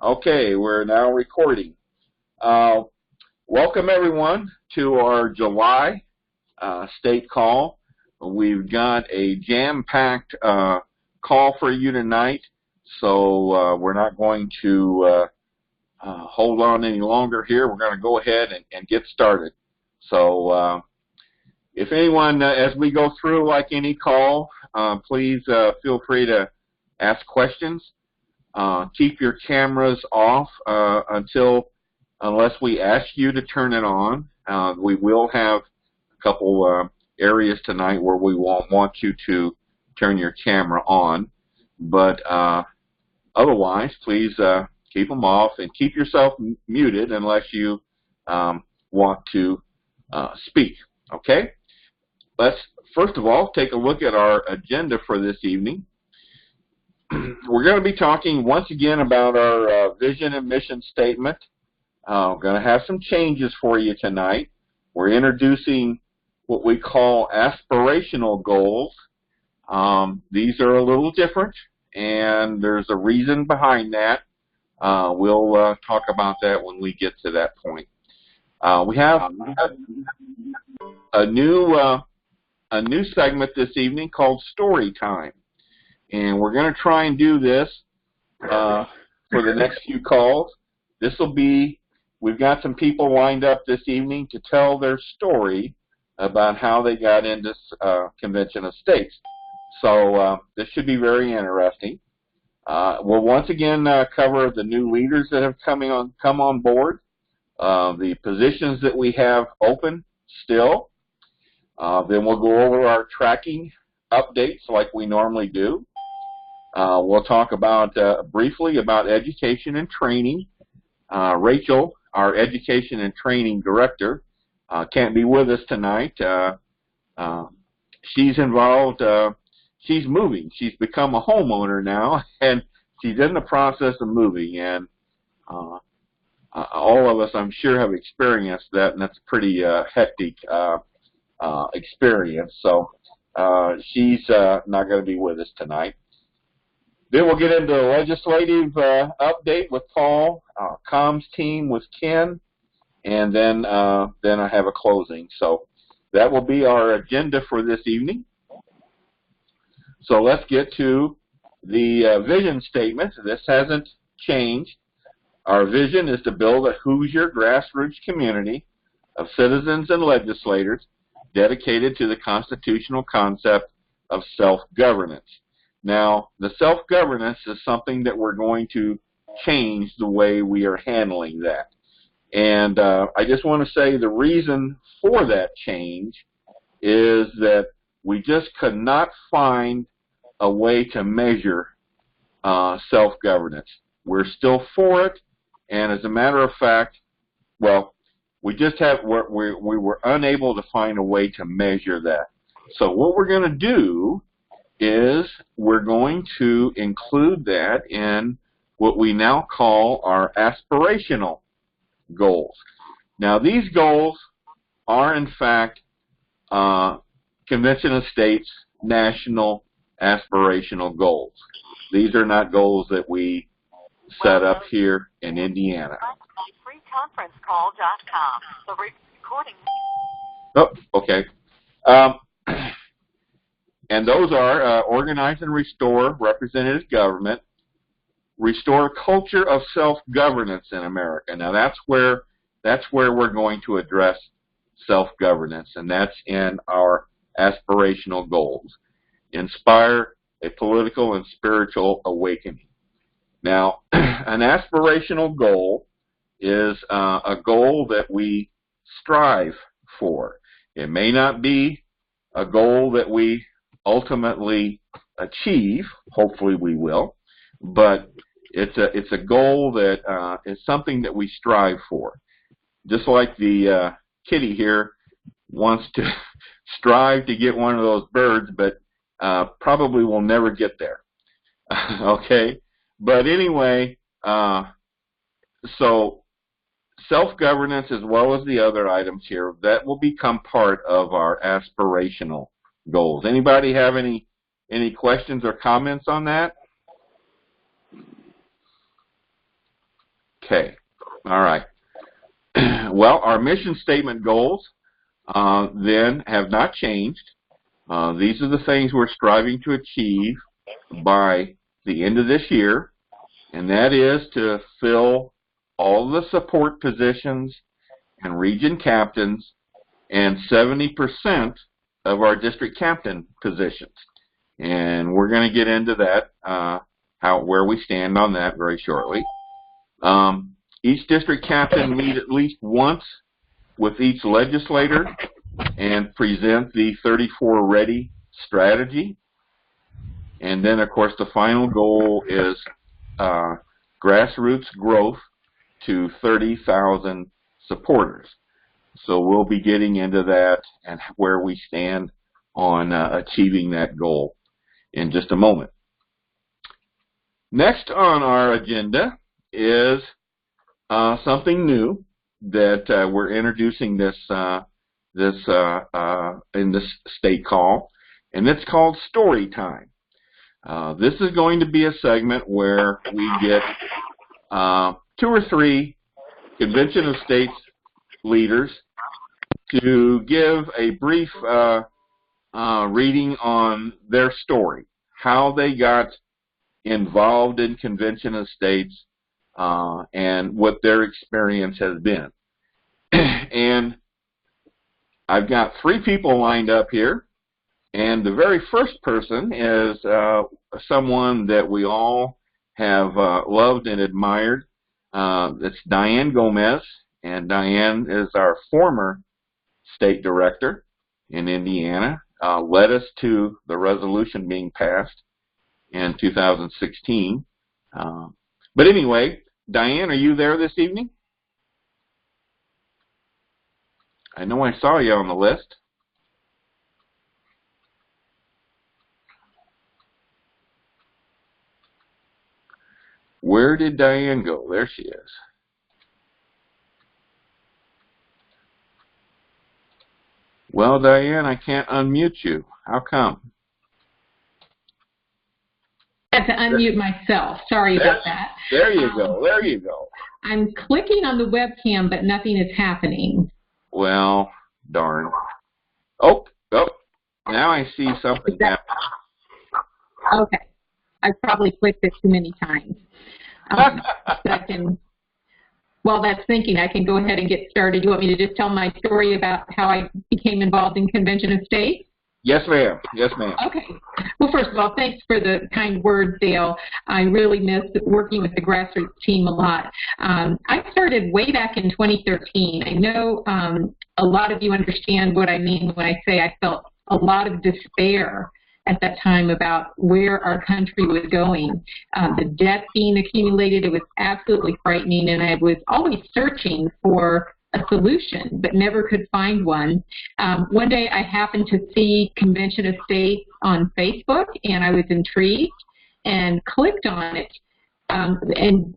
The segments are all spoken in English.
Okay, we're now recording. Welcome everyone to our July state call. We've got a jam-packed call for you tonight, so we're not going to hold on any longer here. We're going to go ahead and get started. So if anyone, as we go through like any call, please feel free to ask questions. Keep your cameras off unless we ask you to turn it on. We will have a couple areas tonight where we won't want you to turn your camera on, but otherwise, please keep them off and keep yourself muted unless you want to speak. Okay? Let's first of all take a look at our agenda for this evening. We're going to be talking once again about our vision and mission statement. We're going to have some changes for you tonight. We're introducing what we call aspirational goals. These are a little different, and there's a reason behind that. We'll talk about that when we get to that point. We have a new segment this evening called Story Time. And we're going to try and do this for the next few calls. This will be, we've got some people lined up this evening to tell their story about how they got into Convention of States. So this should be very interesting. We'll once again cover the new leaders that have come on board, the positions that we have open still. Then we'll go over our tracking updates like we normally do. We'll talk about briefly about education and training. Rachel, our education and training director, can't be with us tonight. She's involved. She's moving. She's become a homeowner now, and she's in the process of moving. And all of us, I'm sure, have experienced that, and that's a pretty hectic experience. So she's not going to be with us tonight. Then we'll get into the legislative update with Paul, comms team with Ken, and then I have a closing. So that will be our agenda for this evening. So let's get to the vision statement. This hasn't changed. Our vision is to build a Hoosier grassroots community of citizens and legislators dedicated to the constitutional concept of self-governance. Now, the self-governance is something that we're going to change the way we are handling that. And I just want to say the reason for that change is that we just could not find a way to measure self-governance. We're still for it, and as a matter of fact, well, we were unable to find a way to measure that. So what we're going to do is we're going to include that in what we now call our aspirational goals. Now, these goals are, in fact, Convention of States national aspirational goals. These are not goals that we set up here in Indiana. freeconferencecall.com. The recording. Oh, okay. And those are organize and restore representative government, restore culture of self-governance in America. Now that's where we're going to address self-governance, and that's in our aspirational goals. Inspire a political and spiritual awakening. Now, an aspirational goal is a goal that we strive for. It may not be a goal that we ultimately achieve. Hopefully we will, but it's a goal that is something that we strive for. Just like the kitty here wants to strive to get one of those birds, but probably will never get there. Okay, but anyway, so self-governance as well as the other items here, that will become part of our aspirational goals. Anybody have any questions or comments on that? Okay. All right. Well, our mission statement goals then have not changed. These are the things we're striving to achieve by the end of this year, and that is to fill all the support positions and region captains and 70% of our district captain positions. And we're going to get into that, where we stand on that very shortly. Each district captain meet at least once with each legislator and present the 34 Ready strategy. And then, of course, the final goal is grassroots growth to 30,000 supporters. So we'll be getting into that and where we stand on achieving that goal in just a moment. Next on our agenda is something new that we're introducing in this state call, and it's called Story Time. This is going to be a segment where we get 2 or 3 Convention of States leaders to give a brief reading on their story, how they got involved in Convention of States, and what their experience has been. And I've got 3 people lined up here, and the very first person is someone that we all have loved and admired. It's Diane Gomez, and Diane is our former state director in Indiana, led us to the resolution being passed in 2016. But anyway, Diane, are you there this evening? I know I saw you on the list. Where did Diane go? There she is. Well, Diane, I can't unmute you. How come? I had to unmute myself. Sorry about that. There you go. There you go. I'm clicking on the webcam, but nothing is happening. Well, darn. Oh, now I see something happening. Okay. I've probably clicked it too many times. While that's thinking, I can go ahead and get started. You want me to just tell my story about how I became involved in Convention of States? Yes, ma'am. Yes, ma'am. Okay. Well, first of all, thanks for the kind words, Dale. I really missed working with the grassroots team a lot. I started way back in 2013. I know a lot of you understand what I mean when I say I felt a lot of despair at that time about where our country was going. The debt being accumulated, it was absolutely frightening, and I was always searching for a solution, but never could find one. One day I happened to see Convention of States on Facebook, and I was intrigued and clicked on it, and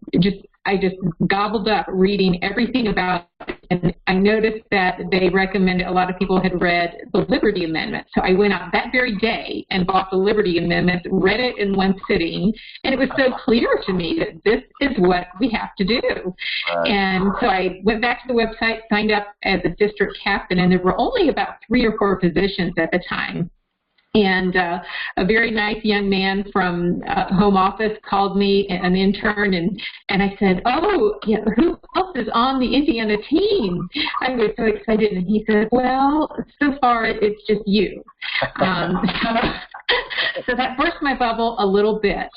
I just gobbled up reading everything about it. And I noticed that they recommended, a lot of people had read the Liberty Amendment. So I went out that very day and bought the Liberty Amendment, read it in one sitting, and it was so clear to me that this is what we have to do. Right. And so I went back to the website, signed up as a district captain, and there were only about 3 or 4 positions at the time. And a very nice young man from home office called me, an intern, and I said, oh, yeah, who else is on the Indiana team? I was so excited, and he said, well, so far it's just you. So that burst my bubble a little bit.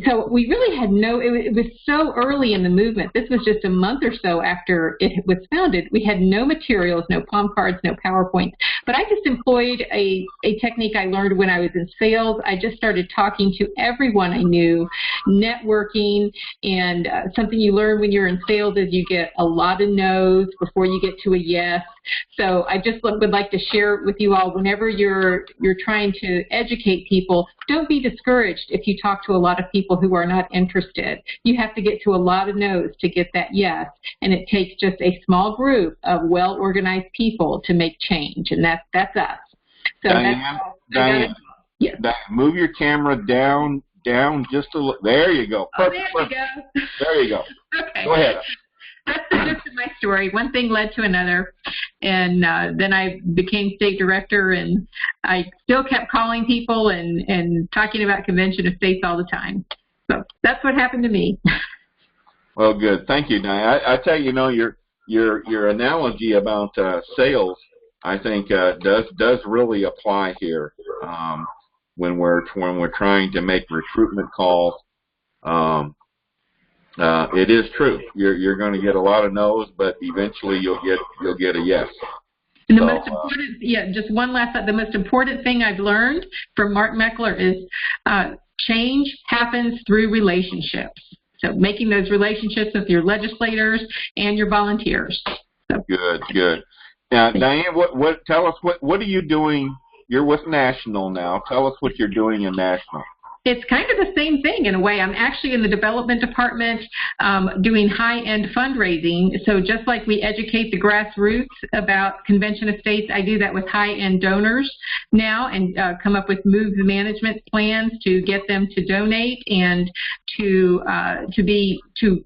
So we really had it was so early in the movement. This was just a month or so after it was founded. We had no materials, no palm cards, no PowerPoints, but I just employed a technique I learned when I was in sales. I just started talking to everyone I knew, networking, and something you learn when you're in sales is you get a lot of no's before you get to a yes. So I just would like to share with you all, whenever you're trying to educate people, don't be discouraged if you talk to a lot of people who are not interested. You have to get to a lot of no's to get that yes, and it takes just a small group of well-organized people to make change, and that's us. So Diane, yes. move your camera down down just a little. There you go. Oh, Perfect. there you go. There you go. Okay. Go ahead. That's the gist of my story. One thing led to another, and then I became state director, and I still kept calling people and talking about Convention of States all the time. So that's what happened to me. Well, good. Thank you, Diane. I tell you, your analogy about sales, I think does really apply here when we're trying to make recruitment calls. It is true. You're going to get a lot of no's, but eventually you'll get a yes. And the most important, just one last thought. The most important thing I've learned from Mark Meckler is change happens through relationships. So making those relationships with your legislators and your volunteers. So. Good. Now, Diane, tell us what are you doing? You're with National now. Tell us what you're doing in National. It's kind of the same thing in a way. I'm actually in the development department doing high-end fundraising. So just like we educate the grassroots about Convention of States, I do that with high-end donors now and come up with move management plans to get them to donate and to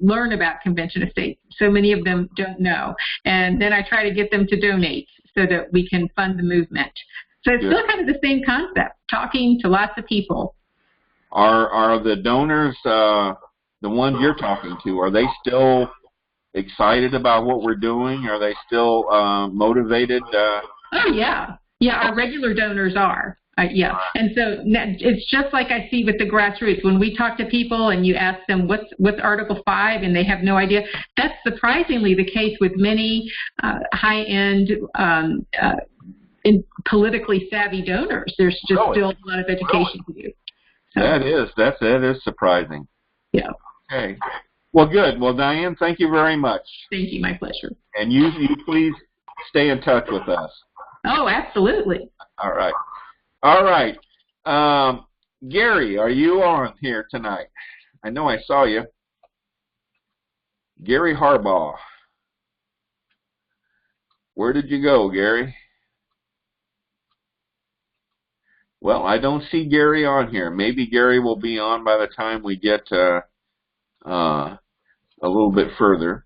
learn about Convention of States. So many of them don't know. And then I try to get them to donate so that we can fund the movement. So it's still kind of the same concept, talking to lots of people. Are the donors, the ones you're talking to, are they still excited about what we're doing? Are they still motivated? Oh, yeah. Yeah, our regular donors are. Yeah. And so it's just like I see with the grassroots. When we talk to people and you ask them what's Article 5 and they have no idea, that's surprisingly the case with many high-end politically savvy donors. There's just still a lot of education to do. So, that is surprising. Yeah. Okay. Well, good. Well, Diane, thank you very much. Thank you. My pleasure. And you please stay in touch with us. Oh, absolutely. All right. Gary, are you on here tonight? I know I saw you. Gary Harbaugh. Where did you go, Gary? Well, I don't see Gary on here. Maybe Gary will be on by the time we get a little bit further.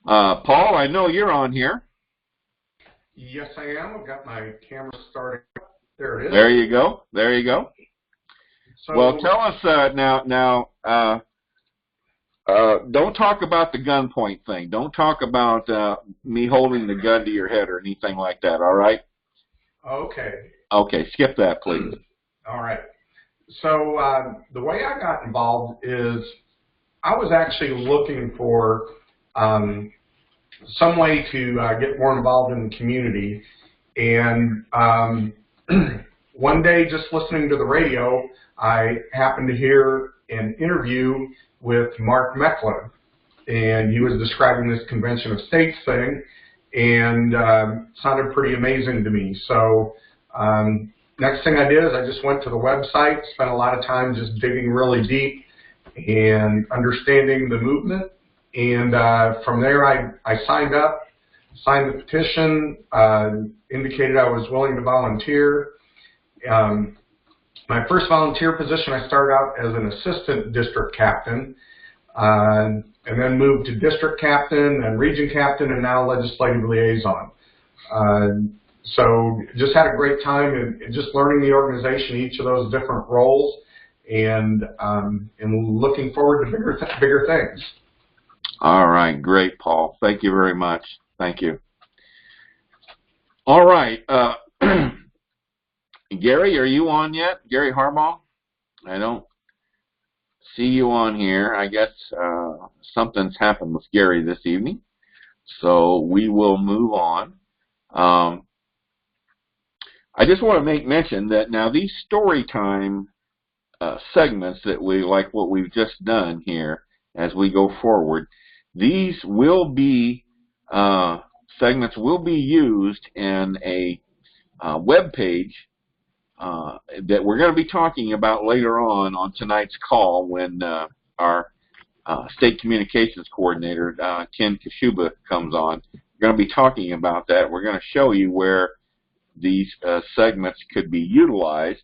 Paul, I know you're on here. Yes, I am. I've got my camera started. There it is. There you go. So, well, tell us now. Don't talk about the gunpoint thing. Don't talk about me holding the gun to your head or anything like that. All right? Okay. Okay, skip that, please. All right. So the way I got involved is I was actually looking for some way to get more involved in the community. And one day, just listening to the radio, I happened to hear an interview with Mark Meckler. And he was describing this Convention of States thing, and sounded pretty amazing to me. So next thing I did is I just went to the website, spent a lot of time just digging really deep and understanding the movement. And from there, I signed up, signed the petition, indicated I was willing to volunteer. My first volunteer position, I started out as an assistant district captain, and then moved to district captain and region captain, and now legislative liaison. So just had a great time in just learning the organization, each of those different roles, and looking forward to bigger things. All right, great, Paul. Thank you very much. Thank you. All right, Gary, are you on yet? Gary Harbaugh? I don't see you on here. I guess something's happened with Gary this evening, so we will move on. I just want to make mention that now these story time segments that we like what we've just done here as we go forward, these will be segments will be used in a web page that we're going to be talking about later on tonight's call when our state communications coordinator Ken Kashuba comes on. We're going to be talking about that. We're going to show you where these segments could be utilized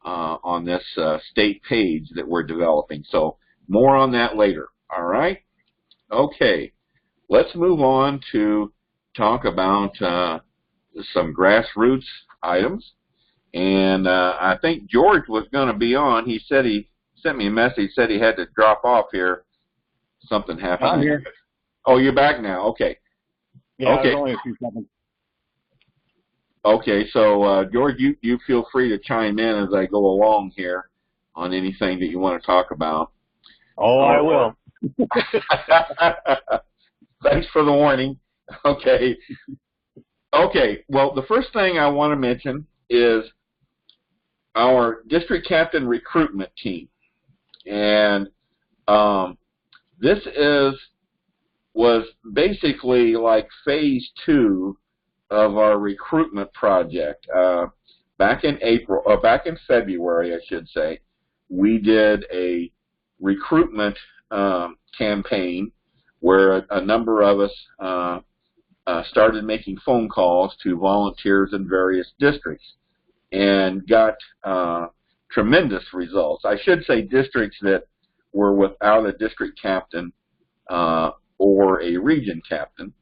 on this state page that we're developing. So more on that later. All right? Okay. Let's move on to talk about some grassroots items. And I think George was going to be on. He said he sent me a message, said he had to drop off here. Something happened. I'm here. Oh, you're back now. Okay. Yeah, okay. It was only a few seconds. Okay, so George, you feel free to chime in as I go along here on anything that you want to talk about. Oh, I will. Thanks for the warning. Okay. Okay, well, the first thing I want to mention is our district captain recruitment team. And this was basically like phase 2 of our recruitment project. Back in February, I should say, we did a recruitment campaign where a number of us started making phone calls to volunteers in various districts and got tremendous results. I should say districts that were without a district captain or a region captain.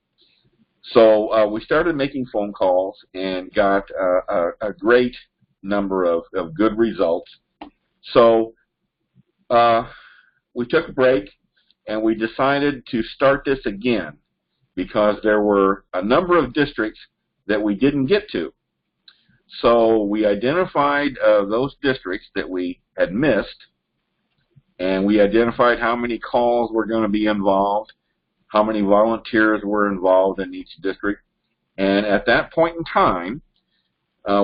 So we started making phone calls and got a great number of good results. So we took a break and we decided to start this again because there were a number of districts that we didn't get to. So we identified those districts that we had missed, and we identified how many calls were going to be involved, how many volunteers were involved in each district. And at that point in time,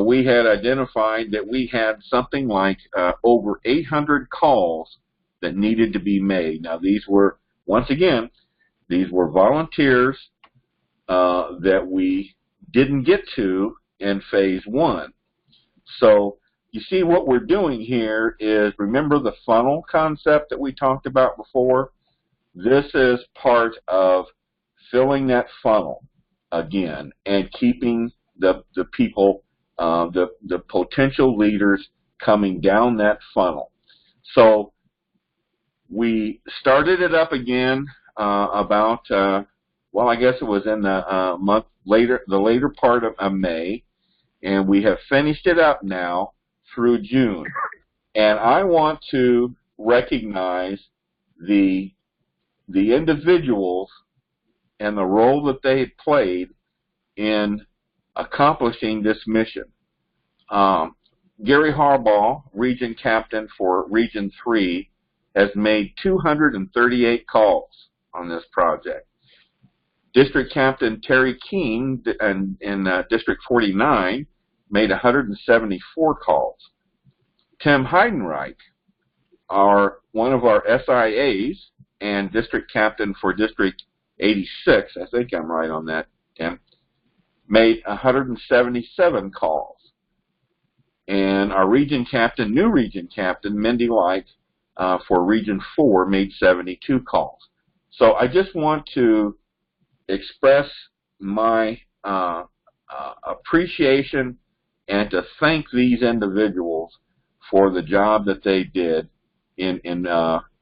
we had identified that we had something like over 800 calls that needed to be made. Now, these were, once again, these were volunteers that we didn't get to in phase 1. So you see what we're doing here is, remember the funnel concept that we talked about before? This is part of filling that funnel again and keeping the people, the potential leaders coming down that funnel. So we started it up again about, well, I guess it was in the the later part of May, and we have finished it up now through June. And I want to recognize the individuals and the role that they played in accomplishing this mission. Gary Harbaugh, Region Captain for Region 3, has made 238 calls on this project. District Captain Terry Keene in District 49 made 174 calls. Tim Heidenreich, one of our SIAs and District Captain for District 86, I think I'm right on that, Tim, made 177 calls. And our Region Captain, new Region Captain, Mindy Light, for Region 4, made 72 calls. So I just want to express my appreciation and to thank these individuals for the job that they did in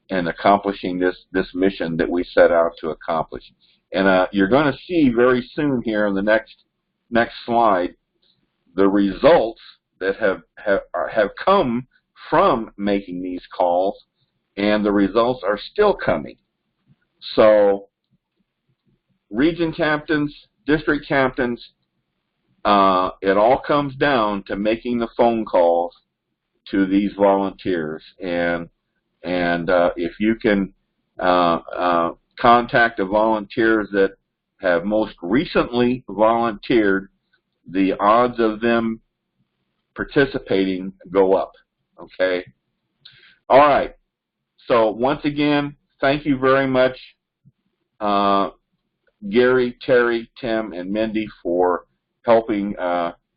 accomplishing this mission that we set out to accomplish. And you're going to see very soon here in the next slide the results that have come from making these calls, and the results are still coming. So region captains, district captains, it all comes down to making the phone calls to these volunteers. And if you can contact the volunteers that have most recently volunteered, the odds of them participating go up, okay? All right. So once again, thank you very much, Gary, Terry, Tim, and Mindy for helping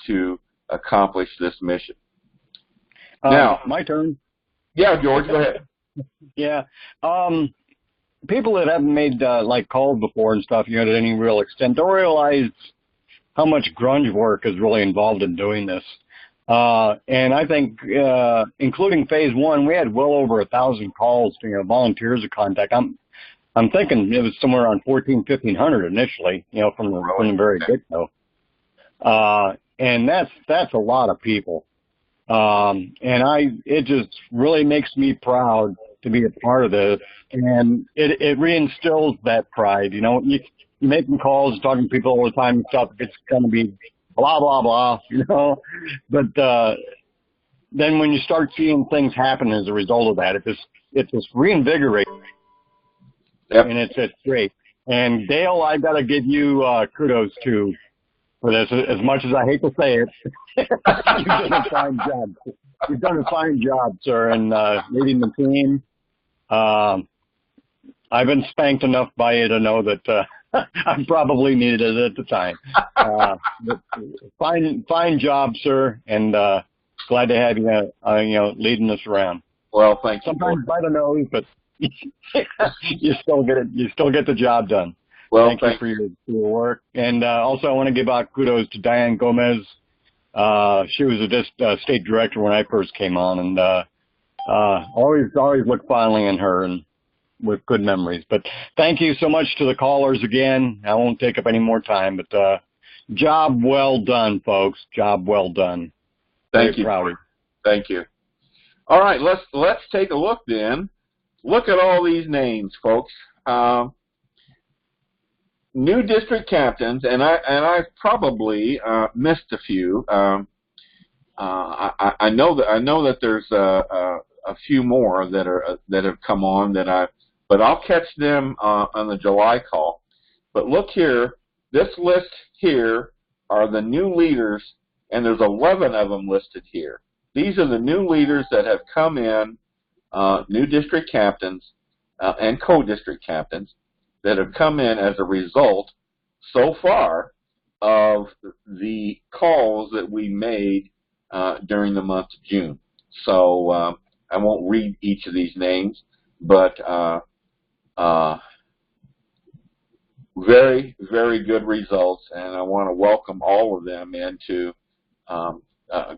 to accomplish this mission. Now, my turn. Yeah, George, go ahead. Yeah. People that haven't made like calls before and stuff, at any real extent, don't realize how much grunge work is really involved in doing this. And I think, including phase one, we had well over 1,000 calls to, volunteers to contact. I'm thinking it was somewhere around 1,500 initially, from the very get-go. And that's a lot of people. And it just really makes me proud to be a part of this. And it reinstills that pride. You're making calls, talking to people all the time and stuff. It's going to be blah, blah, blah, But then when you start seeing things happen as a result of that, it just reinvigorates. Yep. And it's great. And Dale, I've got to give you kudos too for this. As much as I hate to say it, you've done a fine job. You've done a fine job, sir, in leading the team. I've been spanked enough by you to know that I probably needed it at the time. But fine job, sir, and glad to have you, leading us around. Well, thank you. Sometimes by the nose, but you still get it. You still get the job done. Well, thank you for your work. And also, I want to give out kudos to Diane Gomez. She was a state director when I first came on, and always look fondly in her and with good memories. But thank you so much to the callers again. I won't take up any more time, but job well done, folks. Job well done. Thank you. Proud. Thank you. All right, let's take a look then. Look at all these names, folks. New district captains, and I probably missed a few. I know that there's a few more that have come on but I'll catch them on the July call. But look here, this list here are the new leaders, and there's 11 of them listed here. These are the new leaders that have come in, new district captains and co-district captains that have come in as a result so far of the calls that we made during the month of June. So I won't read each of these names, but very, very good results, and I want to welcome all of them into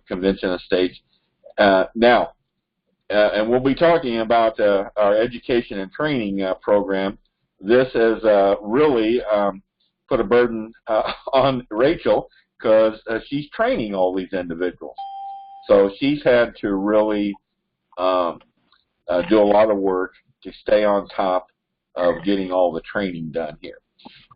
Convention Estates. Now, and we'll be talking about our education and training program. This has really put a burden on Rachel because she's training all these individuals. So she's had to really do a lot of work to stay on top of getting all the training done here.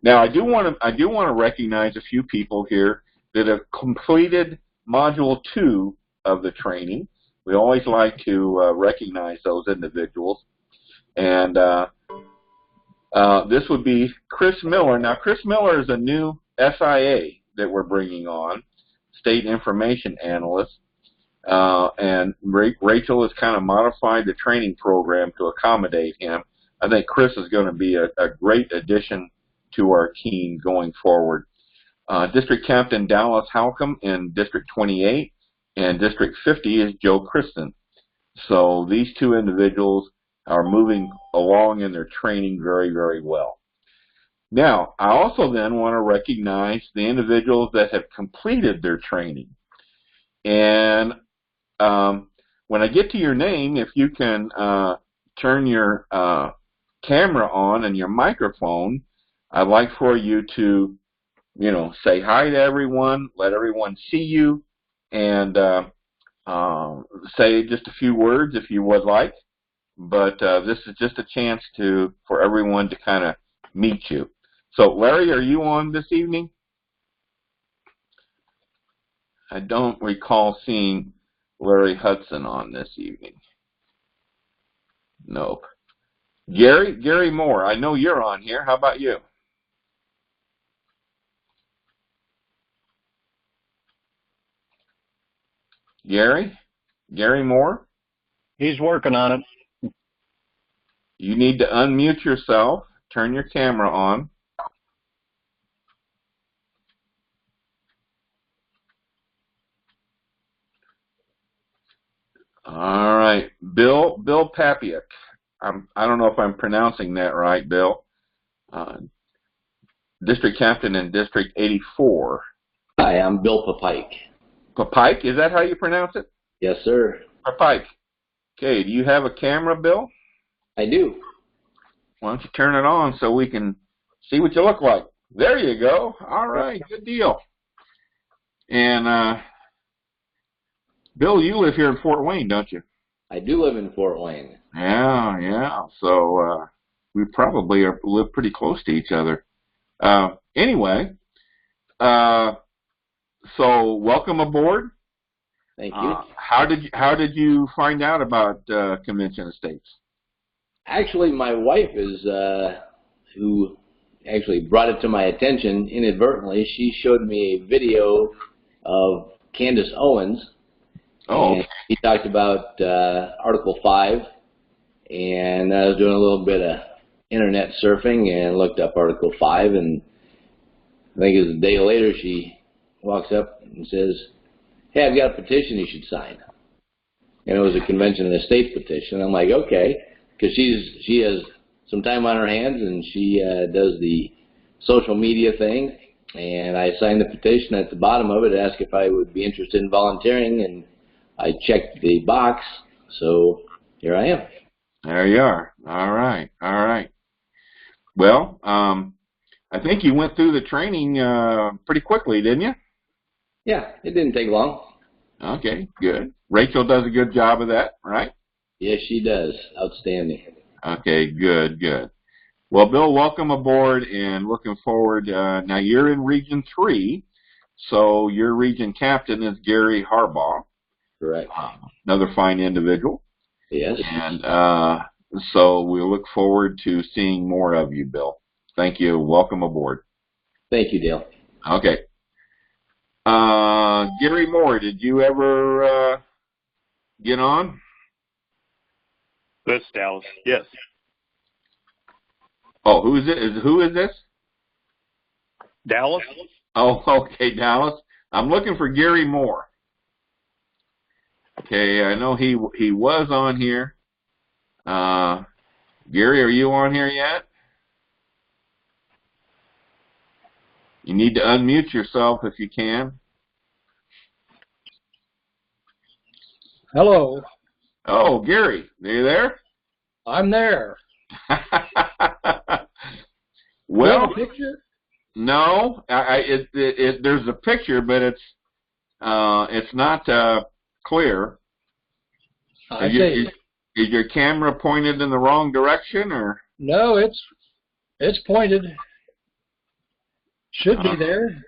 Now, I do want to recognize a few people here that have completed Module 2 of the training. We always like to recognize those individuals. And this would be Chris Miller. Now, Chris Miller is a new SIA that we're bringing on, State Information Analyst. And Rachel has kind of modified the training program to accommodate him. I think Chris is going to be a great addition to our team going forward. District Captain Dallas Halcomb in District 28, and District 50 is Joe Kristen. So these two individuals are moving along in their training very, very well. Now, I also then want to recognize the individuals that have completed their training. And when I get to your name, if you can turn your camera on and your microphone, I'd like for you to, say hi to everyone, let everyone see you, and say just a few words if you would like. But this is just a chance for everyone to kind of meet you. So, Larry, are you on this evening? I don't recall seeing Larry Hudson on this evening. Nope. Gary Moore, I know you're on here. How about you? Gary Moore? He's working on it. You need to unmute yourself, turn your camera on. All right, Bill Papiak. I don't know if I'm pronouncing that right, Bill. District Captain in District 84. Hi, I'm Bill Papike. Pike, is that how you pronounce it? Yes, sir. Pike. Okay, do you have a camera, Bill? I do. Why don't you turn it on so we can see what you look like? There you go. All right, good deal. And Bill, you live here in Fort Wayne, don't you? I do live in Fort Wayne. Yeah. So we probably live pretty close to each other. Anyway, so welcome aboard. Thank you. How did you find out about Convention Estates? Actually, my wife is who actually brought it to my attention inadvertently. She showed me a video of Candace Owens. Oh. And he talked about Article 5, and I was doing a little bit of internet surfing and looked up Article 5, and I think it was a day later she walks up and says, "Hey, I've got a petition you should sign." And it was a Convention of the States petition. I'm like, okay, because she has some time on her hands, and she does the social media thing. And I signed the petition. At the bottom of it, asked if I would be interested in volunteering, and I checked the box. So here I am. There you are. All right. Well, I think you went through the training pretty quickly, didn't you? Yeah, it didn't take long. Okay, good. Rachel does a good job of that, right? Yes, she does. Outstanding. Okay, good. Well, Bill, welcome aboard, and looking forward. Now, you're in Region 3, so your region captain is Gary Harbaugh. Correct. Another fine individual. Yes. And so we look forward to seeing more of you, Bill. Thank you. Welcome aboard. Thank you, Dale. Okay. Gary Moore, did you ever get on? This Dallas. Yes. Oh, who is it? Who is this? Dallas? Oh, okay, Dallas. I'm looking for Gary Moore. Okay, I know he was on here. Gary, are you on here yet? You need to unmute yourself if you can. Hello. Oh, Gary, are you there? I'm there. Well, you have a picture? No, there's a picture, but it's not clear. I see. Is your camera pointed in the wrong direction, or? No, it's pointed. Should be there.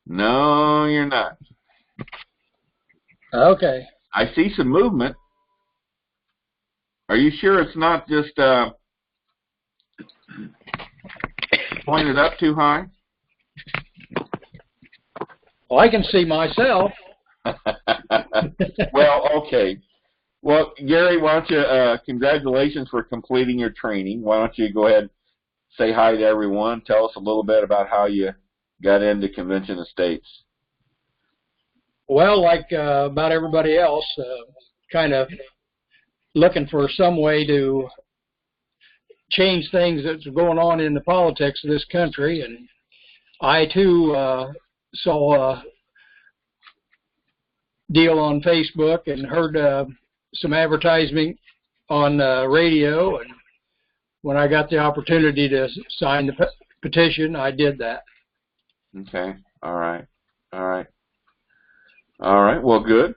No, you're not. Okay. I see some movement. Are you sure it's not just pointed up too high? Well, I can see myself. Well, okay. Well, Gary, why don't you, congratulations for completing your training. Why don't you go ahead and say hi to everyone. Tell us a little bit about how you got into Convention Estates. Well, like about everybody else, kind of looking for some way to change things that's going on in the politics of this country. And I, too, saw a deal on Facebook and heard some advertising on radio. And when I got the opportunity to sign the petition, I did that. Okay. All right. Well, good.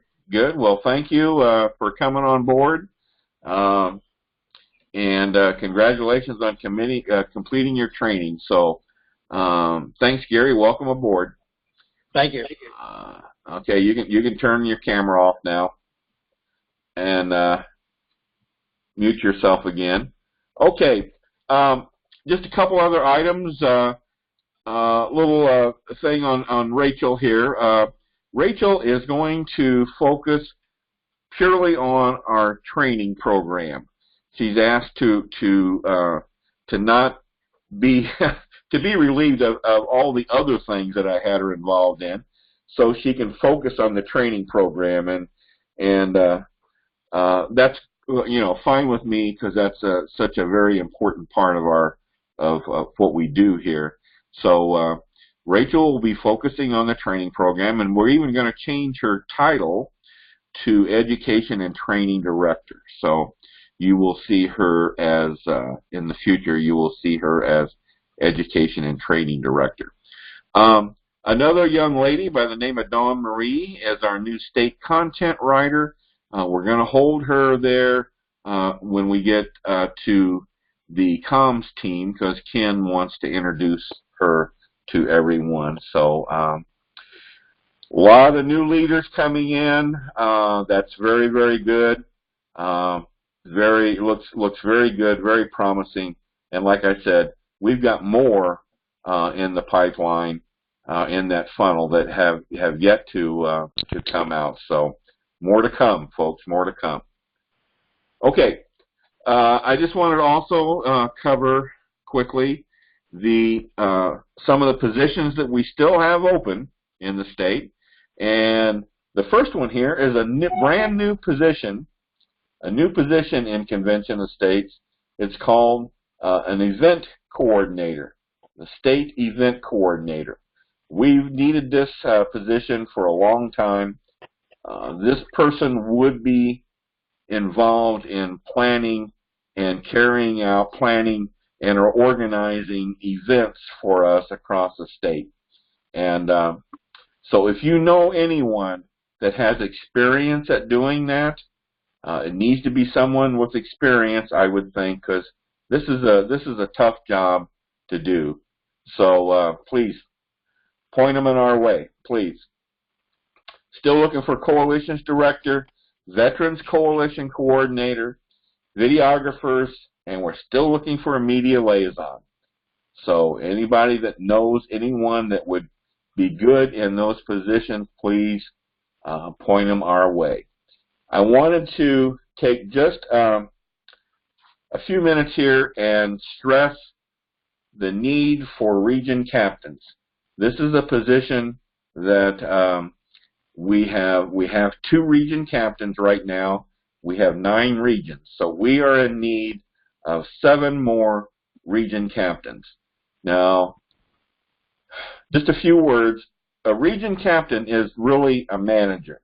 Well, thank you for coming on board. And congratulations on completing your training. So thanks, Gary. Welcome aboard. Thank you. Okay, you can turn your camera off now and mute yourself again. Okay, just a couple other items. Little thing on Rachel here. Rachel is going to focus purely on our training program. She's asked to not be to be relieved of all the other things that I had her involved in, so she can focus on the training program, and that's fine with me, because that's such a very important part of our of what we do here. So Rachel will be focusing on the training program, and we're even going to change her title to Education and Training Director. So you will see her as, in the future, you will see her as Education and Training Director. Another young lady by the name of Dawn Marie is our new state content writer. We're going to hold her there when we get to the comms team, because Ken wants to introduce her to everyone. So a lot of new leaders coming in. That's very, very good. Looks very good, very promising. And like I said, we've got more in the pipeline, in that funnel, that have yet to come out. So more to come, folks, more to come. Okay, I just wanted to also cover quickly some of the positions that we still have open in the state. And the first one here is a brand new position, in Convention of States. It's called an event coordinator, the state event coordinator. We've needed this position for a long time. This person would be involved in planning and carrying out planning and are organizing events for us across the state. And so if you know anyone that has experience at doing that, it needs to be someone with experience, I would think, because this is a tough job to do. So please point them in our way, please. Still looking for Coalitions Director, Veterans Coalition Coordinator, videographers, and we're still looking for a media liaison. So anybody that knows anyone that would be good in those positions, please point them our way. I wanted to take just a few minutes here and stress the need for region captains. This is a position that we have 2 region captains right now. We have 9 regions, so we are in need of 7 more region captains. Now, just a few words. A region captain is really a manager.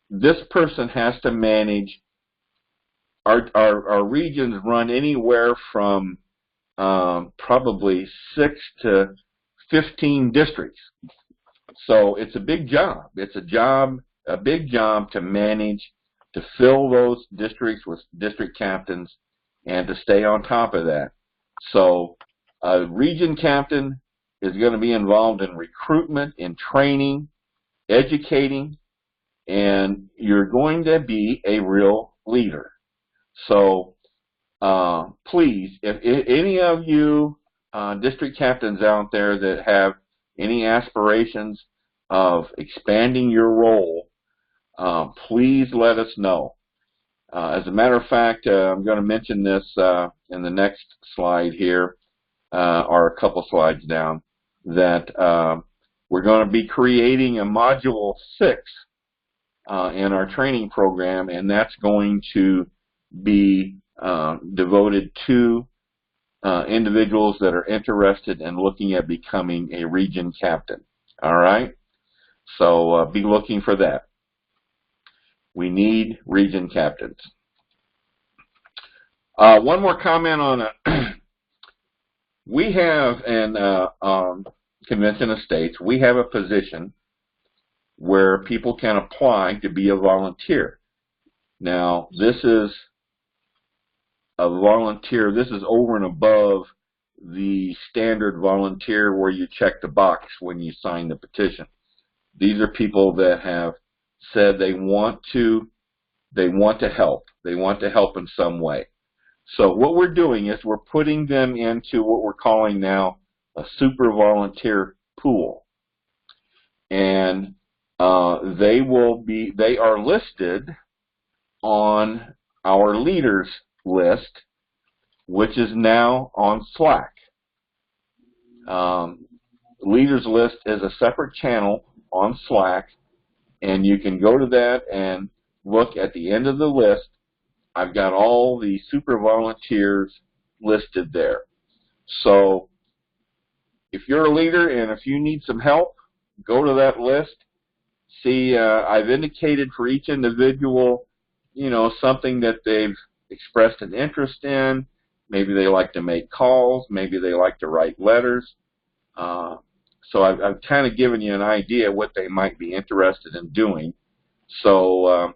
This person has to manage. Our regions run anywhere from probably 6 to 15 districts. So it's a big job. It's a big job to manage, to fill those districts with district captains, and to stay on top of that. So a region captain is going to be involved in recruitment, in training, educating, and you're going to be a real leader. So please, if any of you district captains out there that have any aspirations of expanding your role, please let us know. As a matter of fact, I'm going to mention this in the next slide here, or a couple slides down, that we're going to be creating a Module 6 in our training program, and that's going to be devoted to individuals that are interested in looking at becoming a region captain. All right? So be looking for that. We need region captains. One more comment on it. We have in Convention of States, we have a position where people can apply to be a volunteer. Now, this is a volunteer. This is over and above the standard volunteer where you check the box when you sign the petition. These are people that have said they want to help. They want to help in some way. So what we're doing is we're putting them into what we're calling now a super volunteer pool. And they are listed on our leaders list, which is now on Slack. Leaders list is a separate channel on Slack, and you can go to that and look at the end of the list. I've got all the super volunteers listed there. So if you're a leader and if you need some help, go to that list. See, I've indicated for each individual, something that they've expressed an interest in. Maybe they like to make calls. Maybe they like to write letters. So I've kind of given you an idea what they might be interested in doing. So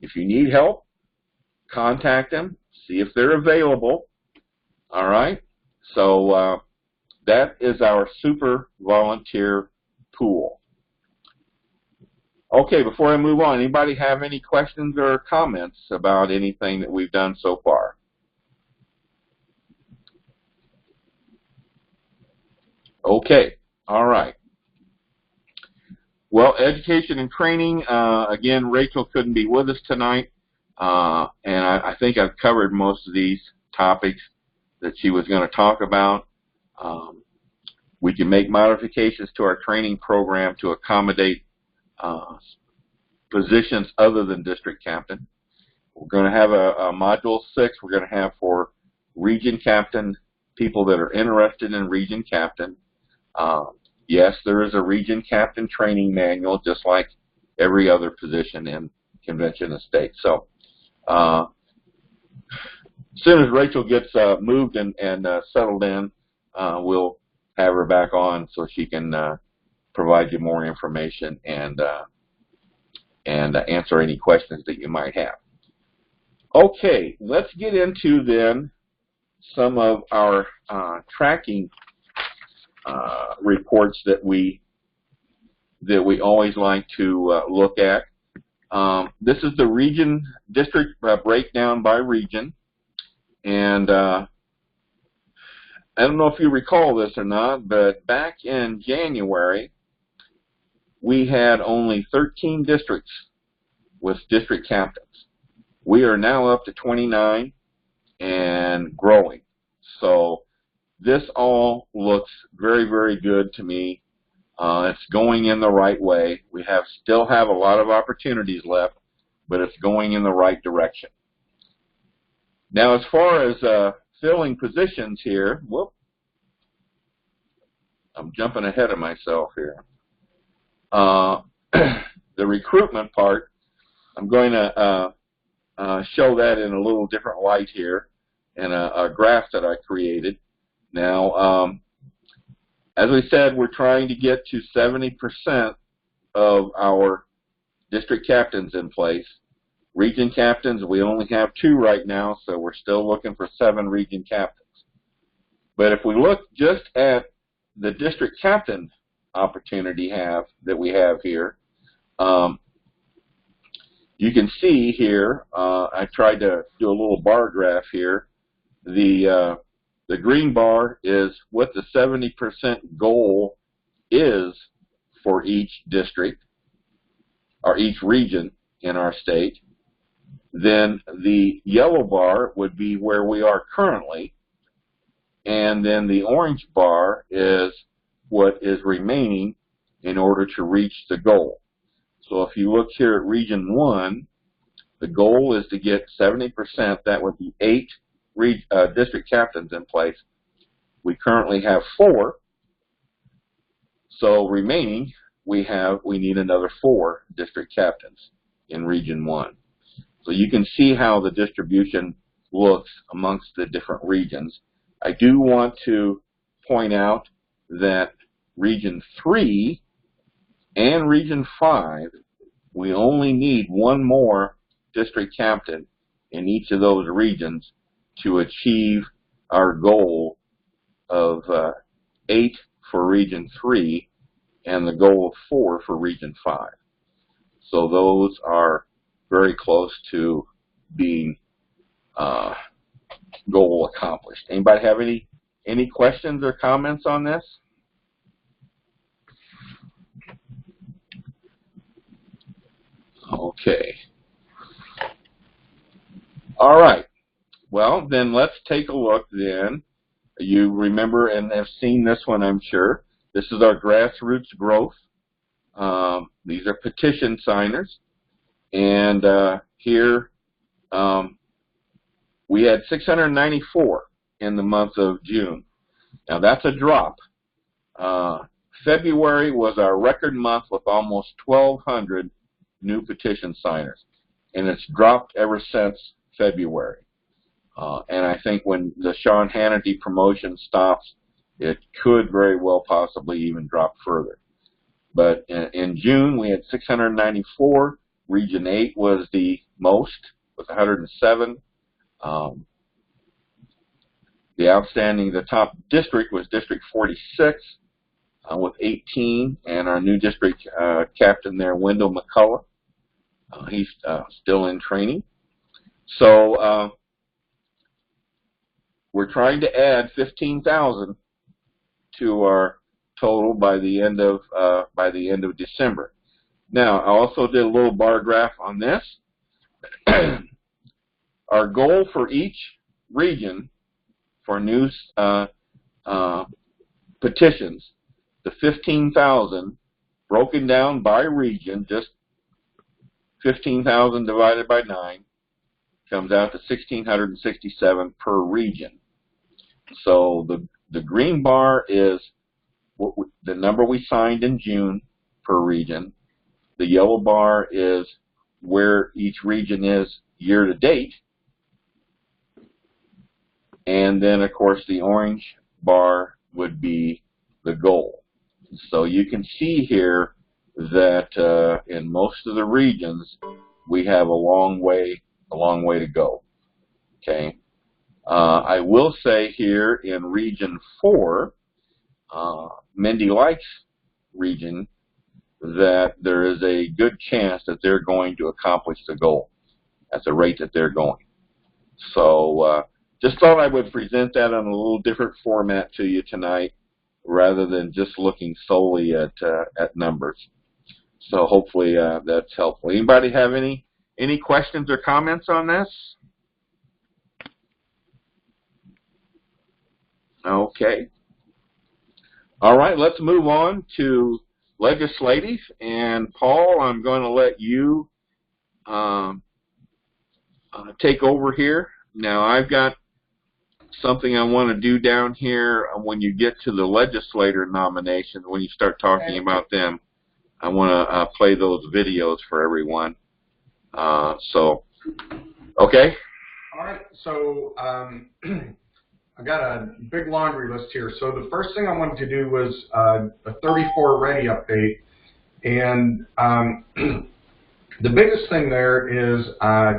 if you need help, contact them. See if they're available. All right? So that is our super volunteer pool. Okay, before I move on, anybody have any questions or comments about anything that we've done so far? Okay, all right. Well, education and training, again, Rachel couldn't be with us tonight, and I think I've covered most of these topics that she was going to talk about. We can make modifications to our training program to accommodate positions other than district captain. We're going to have a module 6 we're going to have for region captain, people that are interested in region captain. Yes, there is a region captain training manual just like every other position in Convention of States. So as soon as Rachel gets moved and settled in, we'll have her back on so she can provide you more information and answer any questions that you might have. Okay, let's get into then some of our tracking reports that we always like to look at. This is the region district breakdown by region, and I don't know if you recall this or not, but back in January, we had only 13 districts with district captains. We are now up to 29 and growing. So this all looks very, very good to me. It's going in the right way. We still have a lot of opportunities left, but it's going in the right direction. Now, as far as filling positions here, whoop, I'm jumping ahead of myself here. The recruitment part, I'm going to show that in a little different light here in a graph that I created. Now, as we said, we're trying to get to 70% of our district captains in place. Region captains, we only have 2 right now, so we're still looking for 7 region captains. But if we look just at the district captain opportunity that we have here, you can see here, I tried to do a little bar graph here. The green bar is what the 70% goal is for each district or each region in our state. Then the yellow bar would be where we are currently, and then the orange bar is what is remaining in order to reach the goal. So if you look here at Region 1, the goal is to get 70%. That would be 8 district captains in place. We currently have 4. So remaining, we need another 4 district captains in Region 1. So you can see how the distribution looks amongst the different regions. I do want to point out that Region 3 and Region 5, we only need 1 more district captain in each of those regions to achieve our goal of 8 for Region 3 and the goal of 4 for Region 5. So those are very close to being goal accomplished. Anybody have any questions or comments on this? Okay. All right. Well, then let's take a look then. You remember and have seen this one, I'm sure. This is our grassroots growth. These are petition signers. And here we had 694 in the month of June. Now that's a drop. February was our record month with almost 1,200 new petition signers, and it's dropped ever since February. And I think when the Sean Hannity promotion stops, it could very well possibly even drop further. But in June, we had 694. Region 8 was the most, with 107. The top district was District 46 with 18, and our new district captain there, Wendell McCullough. He's still in training. So we're trying to add 15,000 to our total by the end of December. Now, I also did a little bar graph on this. Our goal for each region for new petitions, the 15,000 broken down by region, just 15,000 divided by 9 comes out to 1,667 per region. So the green bar is the number we signed in June per region. The yellow bar is where each region is year to date. And then, of course, the orange bar would be the goal. So you can see here that in most of the regions, we have a long way to go. Okay. I will say here in Region 4, Mindy Likes region, that there is a good chance that they're going to accomplish the goal at the rate that they're going. So just thought I would present that in a little different format to you tonight, rather than just looking solely at numbers. So hopefully that's helpful. Anybody have any questions or comments on this? Okay. All right, let's move on to legislative. And Paul, I'm going to let you take over here. Now, I've got something I want to do down here when you get to the legislator nomination, when you start talking about them. I want to play those videos for everyone. So, okay. All right. So I got a big laundry list here. So the first thing I wanted to do was a 34 Ready update. And the biggest thing there is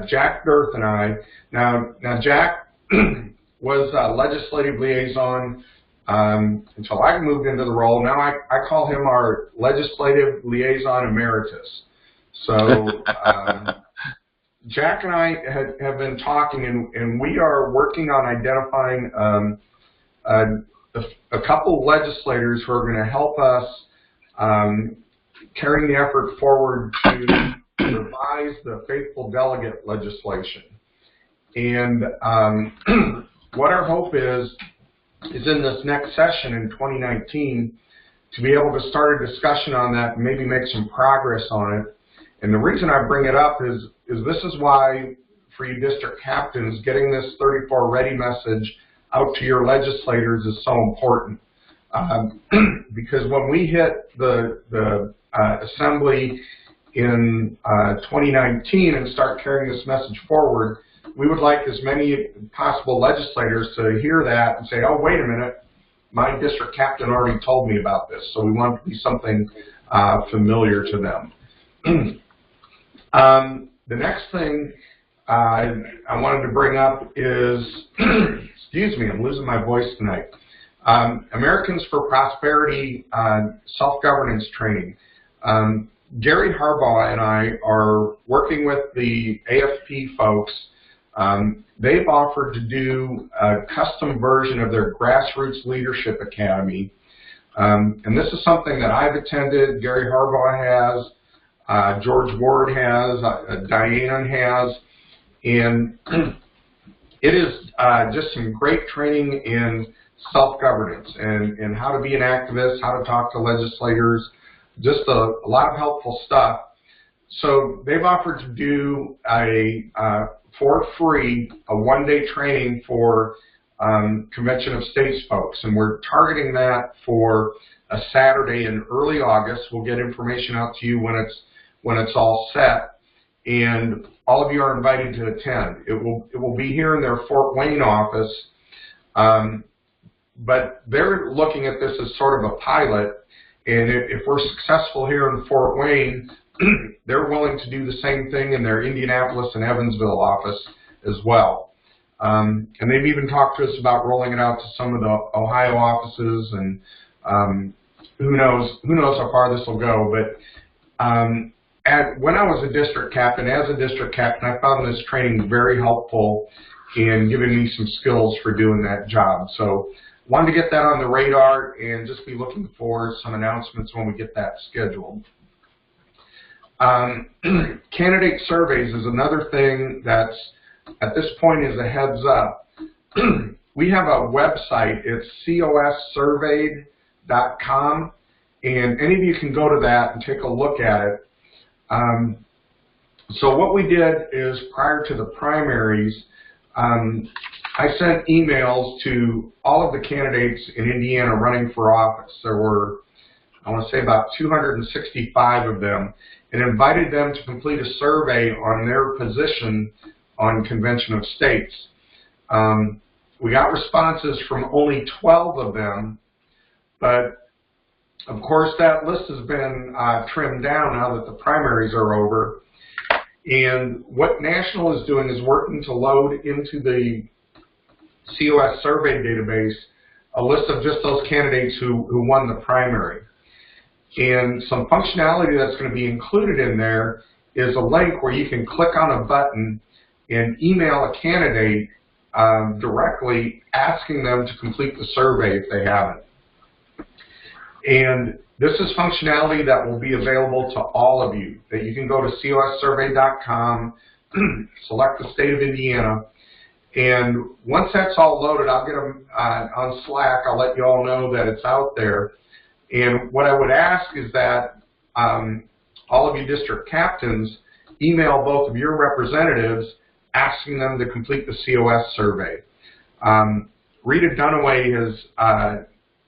Jack Girth and I. Now Jack was legislative liaison until I moved into the role. Now I call him our legislative liaison emeritus. So Jack and I have been talking, and we are working on identifying a couple of legislators who are going to help us carrying the effort forward to revise the faithful delegate legislation. And what our hope is in this next session in 2019 to be able to start a discussion on that and maybe make some progress on it. And the reason I bring it up is this is why, for you district captains, getting this 34 Ready message out to your legislators is so important. Because when we hit the assembly in 2019 and start carrying this message forward, we would like as many possible legislators to hear that and say, oh, wait a minute, my district captain already told me about this. So we want it to be something familiar to them. The next thing I wanted to bring up is, excuse me, I'm losing my voice tonight, Americans for Prosperity self-governance training. Gary Harbaugh and I are working with the AFP folks. They've offered to do a custom version of their Grassroots Leadership Academy. And this is something that I've attended, Gary Harbaugh has, George Ward has, Diane has, and it is just some great training in self-governance and how to be an activist, how to talk to legislators, just a lot of helpful stuff. So they've offered to do for free, a one-day training for Convention of States folks, and we're targeting that for a Saturday in early August. We'll get information out to you when it's all set, and all of you are invited to attend. It will be here in their Fort Wayne office, but they're looking at this as sort of a pilot, and if we're successful here in Fort Wayne, they're willing to do the same thing in their Indianapolis and Evansville office as well. And they've even talked to us about rolling it out to some of the Ohio offices, and who knows how far this will go. But when I was a district captain, I found this training very helpful in giving me some skills for doing that job. So wanted to get that on the radar and just be looking for some announcements when we get that scheduled. Candidate surveys is another thing that's, at this point, is a heads up. We have a website. It's cossurveyed.com, and any of you can go to that and take a look at it. So what we did is, prior to the primaries, I sent emails to all of the candidates in Indiana running for office. There were, I want to say, about 265 of them, and invited them to complete a survey on their position on Convention of States. We got responses from only 12 of them, but of course that list has been trimmed down now that the primaries are over. And what National is doing is working to load into the COS survey database a list of just those candidates who won the primary. And some functionality that's going to be included in there is a link where you can click on a button and email a candidate directly, asking them to complete the survey if they haven't. And this is functionality that will be available to all of you, that you can go to cossurvey.com, select the state of Indiana, and once that's all loaded, I'll get them on Slack. I'll let you all know that it's out there. And what I would ask is that all of you district captains email both of your representatives asking them to complete the COS survey. Rita Dunaway has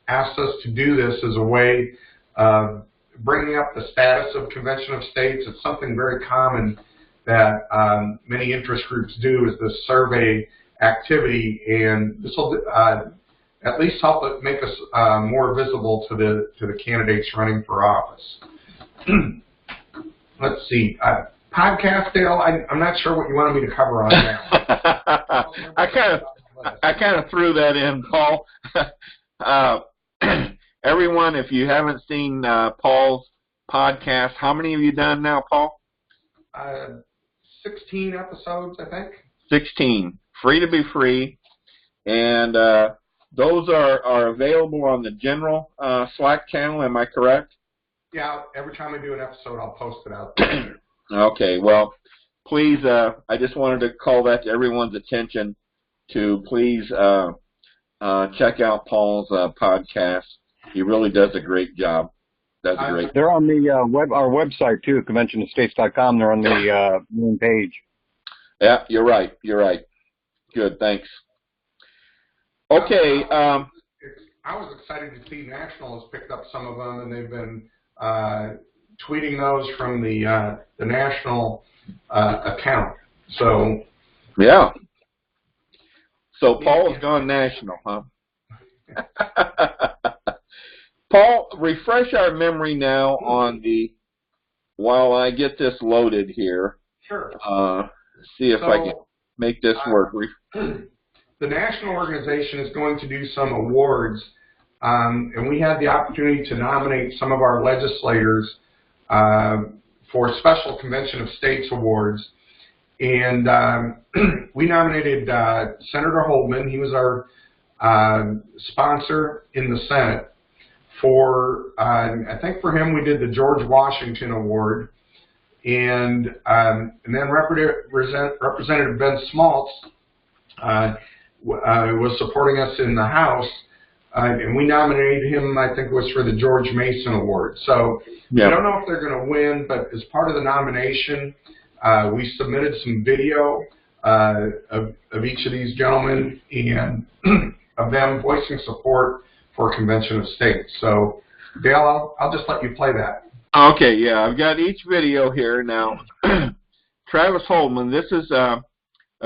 asked us to do this as a way of bringing up the status of Convention of States. It's something very common that many interest groups do, is this survey activity, and this will at least help it make us more visible to the candidates running for office. Let's see. Podcast, Dale, I'm not sure what you wanted me to cover on that. I kind of threw that in, Paul. Everyone, if you haven't seen Paul's podcast, how many have you done now, Paul? 16 episodes, I think. 16. Free to be free. And those are available on the general Slack channel, am I correct? Yeah, every time I do an episode, I'll post it out there. Okay, well, please, I just wanted to call that to everyone's attention to please check out Paul's podcast. He really does a great job. That's great. They're on the our website too, conventionofstates.com. They're on the main page. Yeah, you're right. You're right. Good, thanks. Okay. I was excited to see National has picked up some of them, and they've been tweeting those from the National account. So. Yeah. So Paul has gone national, huh? Paul, refresh our memory now on the, while I get this loaded here. Sure. See if I can make this work. The national organization is going to do some awards, and we had the opportunity to nominate some of our legislators for special Convention of States awards. And we nominated Senator Holdman. He was our sponsor in the Senate. For I think for him we did the George Washington Award, and then Representative Ben Smaltz was supporting us in the House, and we nominated him, I think it was for the George Mason Award. So I don't know if they're going to win, but as part of the nomination, we submitted some video of each of these gentlemen and of them voicing support for Convention of States. So Dale, I'll just let you play that. Okay, yeah, I've got each video here now. Travis Holdman, this is a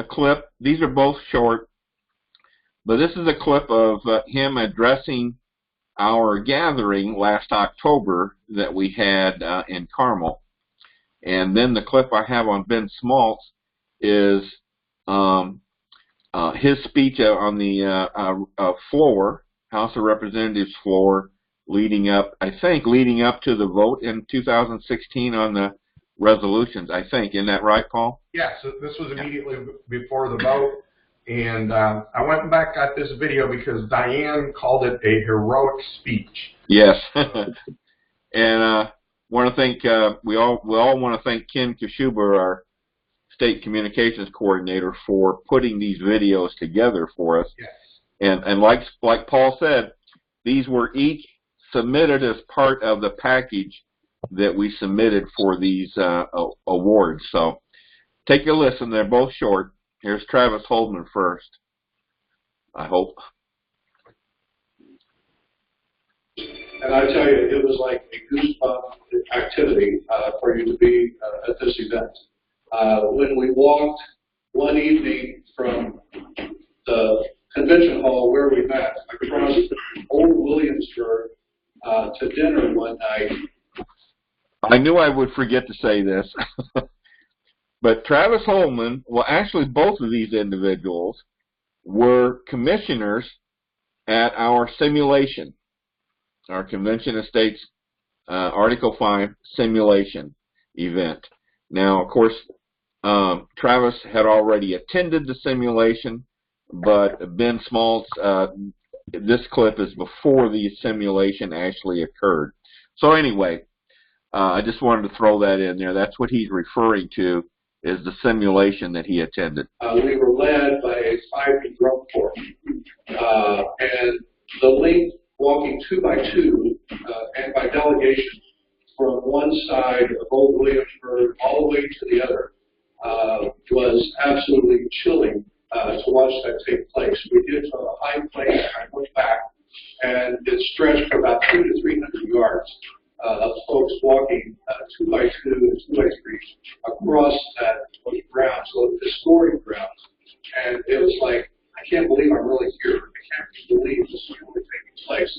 clip. These are both short, but this is a clip of him addressing our gathering last October that we had in Carmel. And then the clip I have on Ben Smaltz is his speech on the floor, House of Representatives floor, leading up to the vote in 2016 on the resolutions, I think. Isn't that right, Paul? Yeah, so this was immediately before the vote. And I went back, got this video because Diane called it a heroic speech. Yes. And want to thank we all want to thank Ken Kashuba, our state communications coordinator, for putting these videos together for us. Yes. And like Paul said, these were each submitted as part of the package that we submitted for these awards. So take a listen. They're both short. Here's Travis Holdman first, I hope. And I tell you, it was like a goosebump activity for you to be at this event. When we walked one evening from the convention hall where we met across Old Williamsburg to dinner one night. I knew I would forget to say this. But Travis Holdman, well, actually both of these individuals were commissioners at our simulation, our Convention of States Article 5 simulation event. Now, of course, Travis had already attended the simulation, but Ben Smaltz, this clip is before the simulation actually occurred. So anyway, I just wanted to throw that in there. That's what he's referring to, is the simulation that he attended. We were led by a 5 drum corps, and the length walking 2 by 2 and by delegation from one side of Old Williamsburg all the way to the other was absolutely chilling to watch that take place. We did from a high place, and I looked back, and it stretched for about 200 to 300 yards of folks walking 2 by 2 and 2 by 3 across that ground, so historic ground. And it was like, I can't believe I'm really here. I can't believe this is really taking place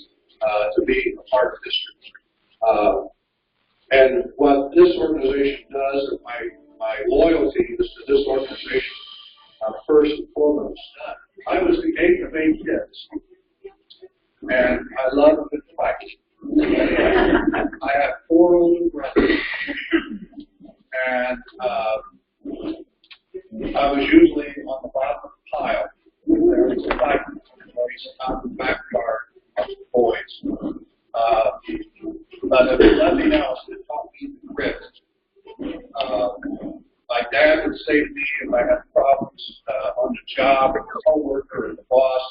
to be a part of history. And what this organization does, and my loyalty is to this organization, first and foremost. I was the 8th of 8 kids, and I love a good fight. I have 4 older brothers, and I was usually on the bottom of the pile. There was a fight out in the backyard of the boys. But if there's nothing else, it taught me grit. My dad would say to me if I had problems on the job or the coworker or the boss,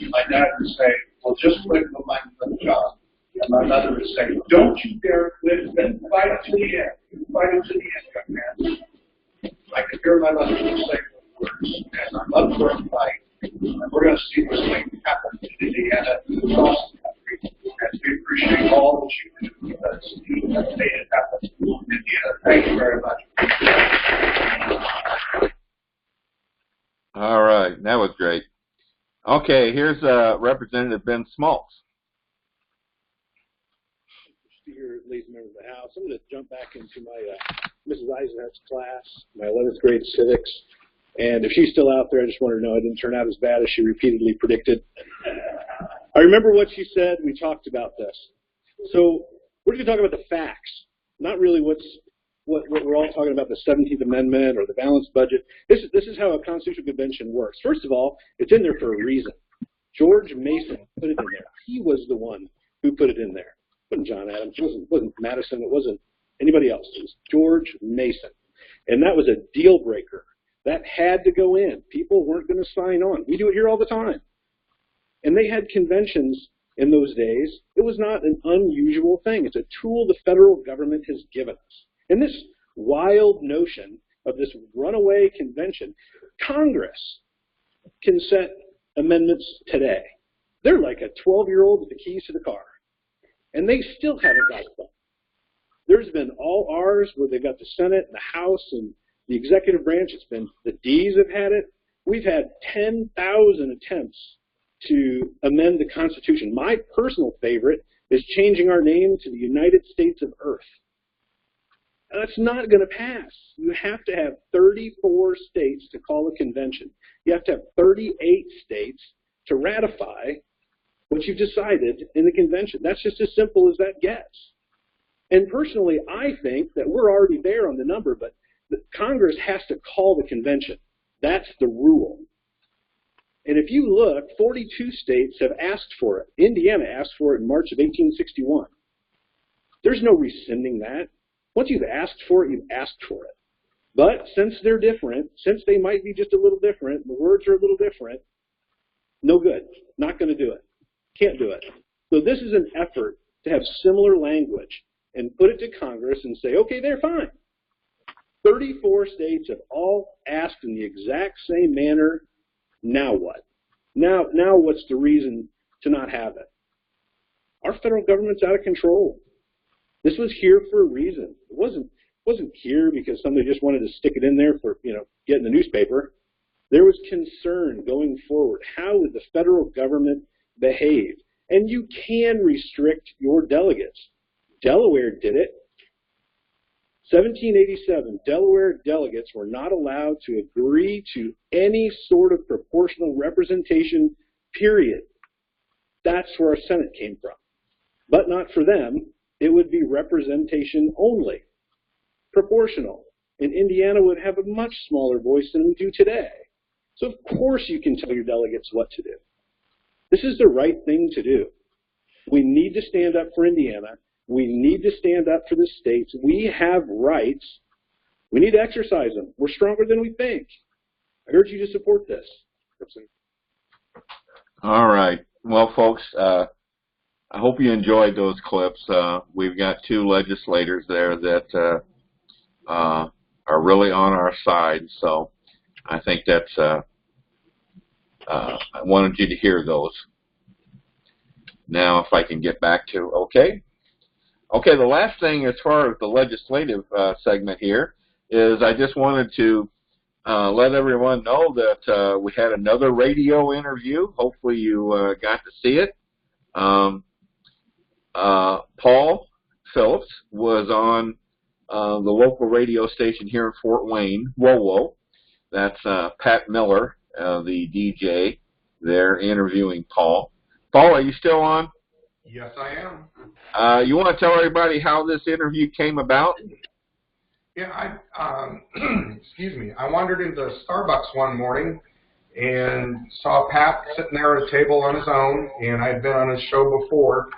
my dad would say, well, just quit and go find another job. And my mother would say, don't you dare quit, then fight it to the end. Fight it to the end, young man. I could hear my mother say those words, and I'm up for a fight. And we're going to see what's going to happen in Indiana and across the country. And we appreciate all that you do because you have made it happen in Indiana. Thank you very much. All right, that was great. Okay, here's Representative Ben Smaltz. Here, ladies and members of the House, I'm going to jump back into my Mrs. Eisenhut's class, my 11th grade civics. And if she's still out there, I just want her to know I didn't turn out as bad as she repeatedly predicted. I remember what she said. We talked about this. So we're going to talk about the facts, not really what we're all talking about, the 17th Amendment or the balanced budget. This is how a constitutional convention works. First of all, it's in there for a reason. George Mason put it in there. He was the one who put it in there. It wasn't John Adams. It wasn't Madison. It wasn't anybody else. It was George Mason. And that was a deal breaker. That had to go in. People weren't going to sign on. We do it here all the time. And they had conventions in those days. It was not an unusual thing. It's a tool the federal government has given us. And this wild notion of this runaway convention, Congress can set amendments today. They're like a 12-year-old with the keys to the car. and they still haven't got it done. There's been all R's where they've got the Senate and the House and the executive branch. It's been the D's have had it. We've had 10,000 attempts to amend the Constitution. My personal favorite is changing our name to the United States of Earth. That's not going to pass. You have to have 34 states to call a convention. You have to have 38 states to ratify what you've decided in the convention. That's just as simple as that gets. And personally, I think that we're already there on the number, but Congress has to call the convention. That's the rule. And if you look, 42 states have asked for it. Indiana asked for it in March of 1861. There's no rescinding that. Once you've asked for it, you've asked for it. But since they're different, since they might be just a little different, the words are a little different, no good. Not going to do it. Can't do it. So this is an effort to have similar language and put it to Congress and say, okay, they're fine. 34 states have all asked in the exact same manner. Now what? Now what's the reason to not have it? Our federal government's out of control. This was here for a reason. It wasn't here because somebody just wanted to stick it in there for, get in the newspaper. There was concern going forward. How would the federal government behave? And you can restrict your delegates. Delaware did it. 1787, Delaware delegates were not allowed to agree to any sort of proportional representation, period. That's where our Senate came from. But not for them. It would be representation only, proportional. And Indiana would have a much smaller voice than we do today. So of course you can tell your delegates what to do. This is the right thing to do. We need to stand up for Indiana. We need to stand up for the states. We have rights. We need to exercise them. We're stronger than we think. I urge you to support this. All right. Well, folks, I hope you enjoyed those clips. We've got two legislators there that are really on our side, so I think that's, I wanted you to hear those. Now, if I can get back to, okay, the last thing as far as the legislative segment here is I just wanted to let everyone know that we had another radio interview. Hopefully you got to see it. Paul Phillips was on the local radio station here in Fort Wayne, WOWO. That's Pat Miller, the DJ there interviewing Paul. Paul, are you still on? Yes, I am. You want to tell everybody how this interview came about? Yeah, excuse me. I wandered into Starbucks one morning and saw Pat sitting there at a table on his own, and I'd been on his show before.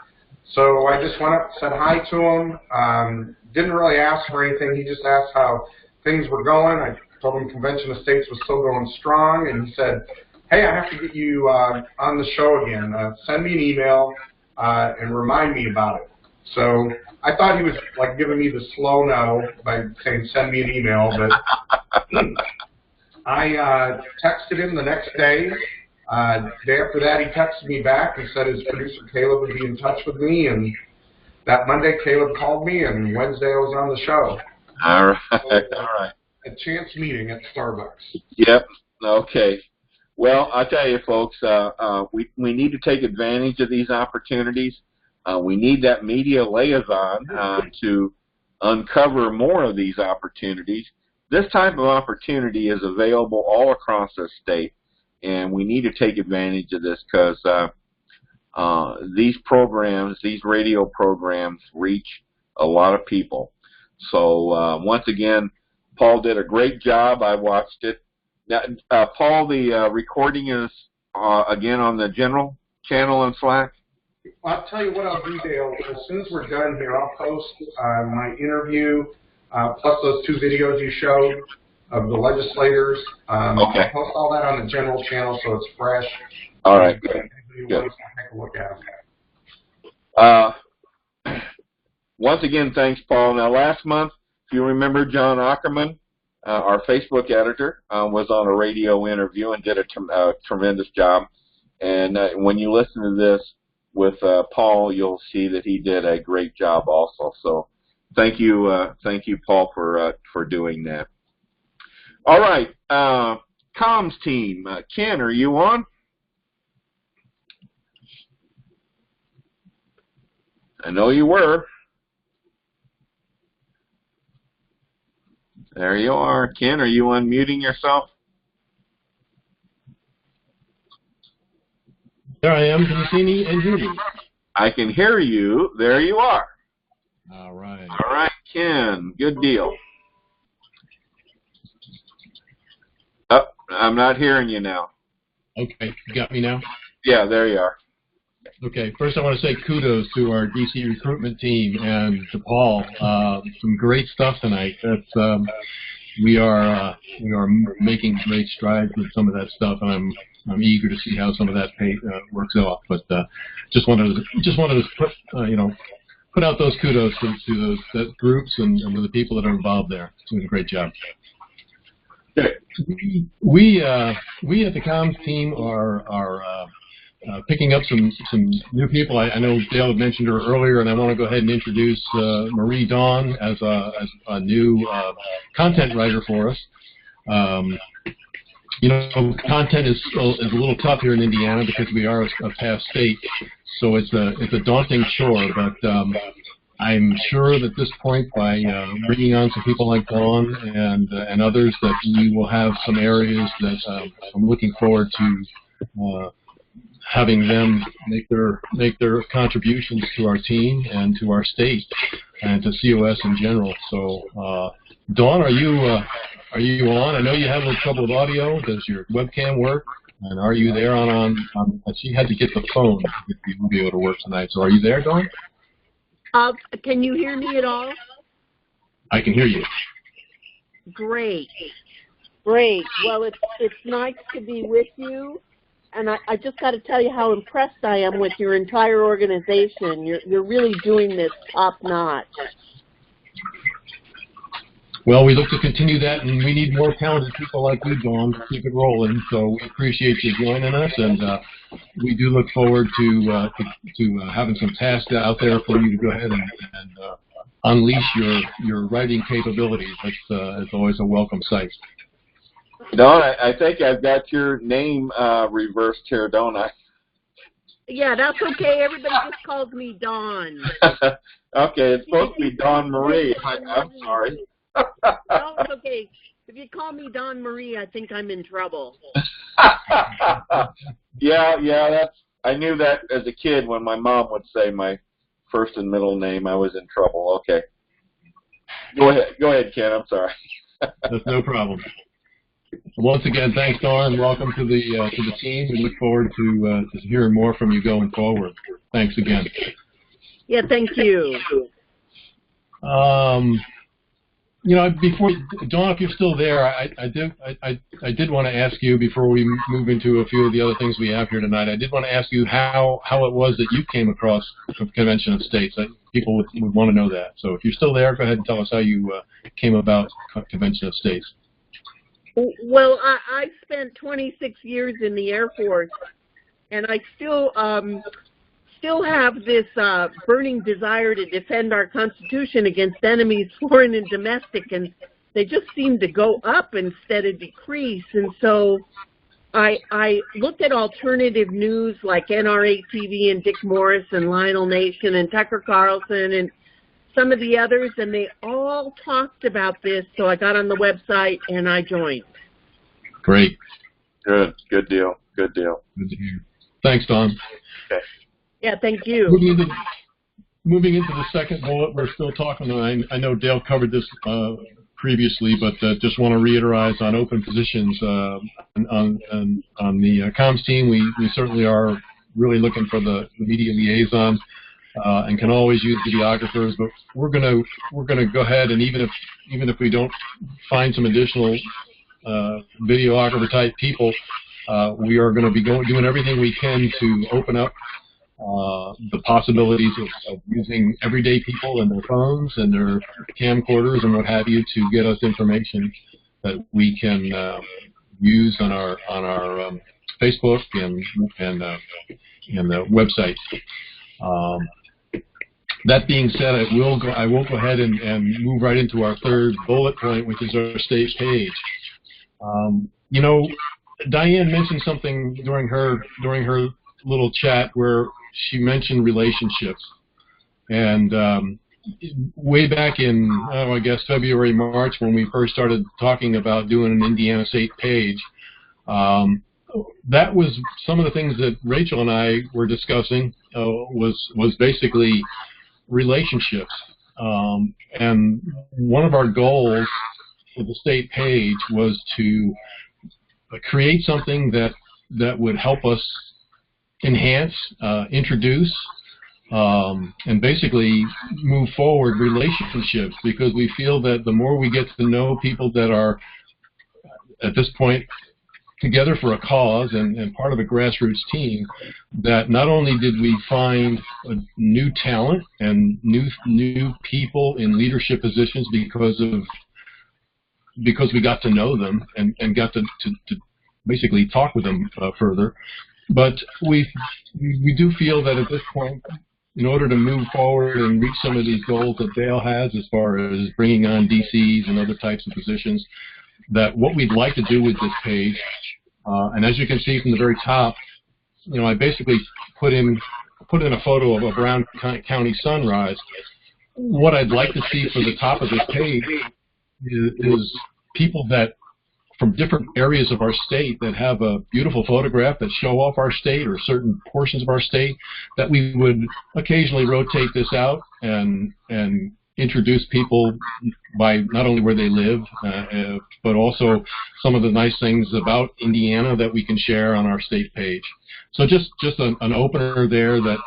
So I just went up, said hi to him. Didn't really ask for anything. He just asked how things were going. I told him Convention of States was still going strong, and he said, hey, I have to get you on the show again. Send me an email and remind me about it. So I thought he was like giving me the slow no by saying send me an email, but I texted him the next day. Day after that, he texted me back and said his producer Caleb would be in touch with me, and that Monday Caleb called me, and Wednesday I was on the show. All right, So, all right. A chance meeting at Starbucks. Yep. Okay. Well, I'll tell you, folks, we need to take advantage of these opportunities. We need that media liaison to uncover more of these opportunities. This type of opportunity is available all across the state, and we need to take advantage of this because these programs, these radio programs, reach a lot of people. So once again, Paul did a great job. I watched it. Now, Paul, the recording is again on the general channel on Slack. I'll tell you what I'll do, Dale. As soon as we're done here, I'll post my interview plus those two videos you showed of the legislators. Okay. I'll post all that on the general channel so it's fresh. All right. Good. Good. Take a look at them. Once again, thanks, Paul. Now, last month, if you remember, John Ackerman, our Facebook editor, was on a radio interview and did a tremendous job. And when you listen to this, with Paul, you'll see that he did a great job also. So thank you, Paul, for doing that. All right, comms team, Ken, are you on? I know you were. There you are. Ken, are you unmuting yourself? There I am. Can you see me and hear me? I can hear you. There you are. All right. All right, Ken. Good deal. Oh, I'm not hearing you now. Okay. You got me now? Yeah, there you are. Okay. First, I want to say kudos to our DC recruitment team and to Paul. Some great stuff tonight. That's we are making great strides with some of that stuff, and I'm eager to see how some of that works out. But just wanted to put put out those kudos to those groups and to the people that are involved there. Doing a great job. Okay. We at the comms team are picking up some new people. I know Dale had mentioned her earlier, and I want to go ahead and introduce Marie Dawn as a new content writer for us. Content is a little tough here in Indiana because we are a past state, so it's a daunting chore. But I'm sure that at this point, by bringing on some people like Dawn and others, that we will have some areas that I'm looking forward to having them make their contributions to our team and to our state and to COS in general. So, Dawn, are you on? I know you have a little trouble with audio. Does your webcam work? And are you there on she had to get the phone to be able to work tonight. So are you there, Dawn? Can you hear me at all? I can hear you. Great. Great. Well, it's nice to be with you. And I just got to tell you how impressed I am with your entire organization. You're really doing this top notch. Well, we look to continue that, and we need more talented people like you, Dawn, to keep it rolling. So we appreciate you joining us, and we do look forward to having some tasks out there for you to go ahead and unleash your writing capabilities. It's always a welcome sight. Dawn, I think I've got your name reversed here, don't I? Yeah, that's okay. Everybody just calls me Dawn. Okay, it's supposed to be Dawn Marie. I'm sorry. No, it's okay. If you call me Dawn Marie, I think I'm in trouble. Yeah, I knew that as a kid when my mom would say my first and middle name, I was in trouble. Okay. Go ahead, Ken. I'm sorry. That's no problem. Once again, thanks, Dawn. Welcome to the team. We look forward to hearing more from you going forward. Thanks again. Yeah, thank you. Before Dawn, if you're still there, I did want to ask you before we move into a few of the other things we have here tonight. I did want to ask you how it was that you came across the Convention of States. People would want to know that. So if you're still there, go ahead and tell us how you came about Convention of States. Well, I spent 26 years in the Air Force, and I still have this burning desire to defend our Constitution against enemies, foreign and domestic, and they just seem to go up instead of decrease. And so I looked at alternative news like NRA TV and Dick Morris and Lionel Nation and Tucker Carlson and some of the others, and they all talked about this, so I got on the website and I joined. Great. Good deal. Good to hear. Thanks, Dawn. Okay. Yeah, thank you. Moving into the second bullet, we're still talking, I know Dale covered this previously, but just want to reiterate on open positions on the comms team. We certainly are really looking for the media liaison. And can always use videographers, but we're gonna go ahead, and even if we don't find some additional videographer type people, we are going to be doing everything we can to open up the possibilities of using everyday people and their phones and their camcorders and what have you to get us information that we can use on our Facebook and the website. That being said, I will go ahead and move right into our third bullet point, which is our state page. You know, Diane mentioned something during her little chat where she mentioned relationships, and way back in I guess February, March, when we first started talking about doing an Indiana state page, that was some of the things that Rachel and I were discussing. Was basically relationships, and one of our goals for the state page was to create something that would help us enhance, introduce, and basically move forward relationships, because we feel that the more we get to know people that are at this point together for a cause and part of a grassroots team, that not only did we find a new talent and new people in leadership positions because we got to know them and got to basically talk with them further, but we do feel that at this point, in order to move forward and reach some of these goals that Dale has as far as bringing on DCs and other types of positions, that what we'd like to do with this page, and as you can see from the very top, you know, I basically put in a photo of a Brown County sunrise. What I'd like to see for the top of this page is people that from different areas of our state that have a beautiful photograph that show off our state or certain portions of our state, that we would occasionally rotate this out and introduce people by not only where they live, but also some of the nice things about Indiana that we can share on our state page. So just an opener there that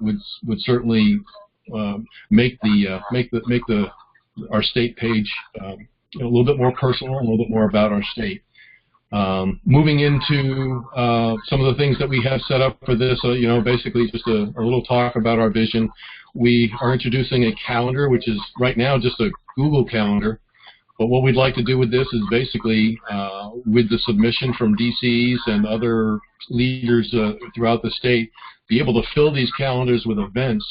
would certainly make our state page a little bit more personal, a little bit more about our state. Moving into some of the things that we have set up for this, you know, basically just a little talk about our vision. We are introducing a calendar, which is right now just a Google calendar. But what we'd like to do with this is basically, with the submission from DCs and other leaders throughout the state, be able to fill these calendars with events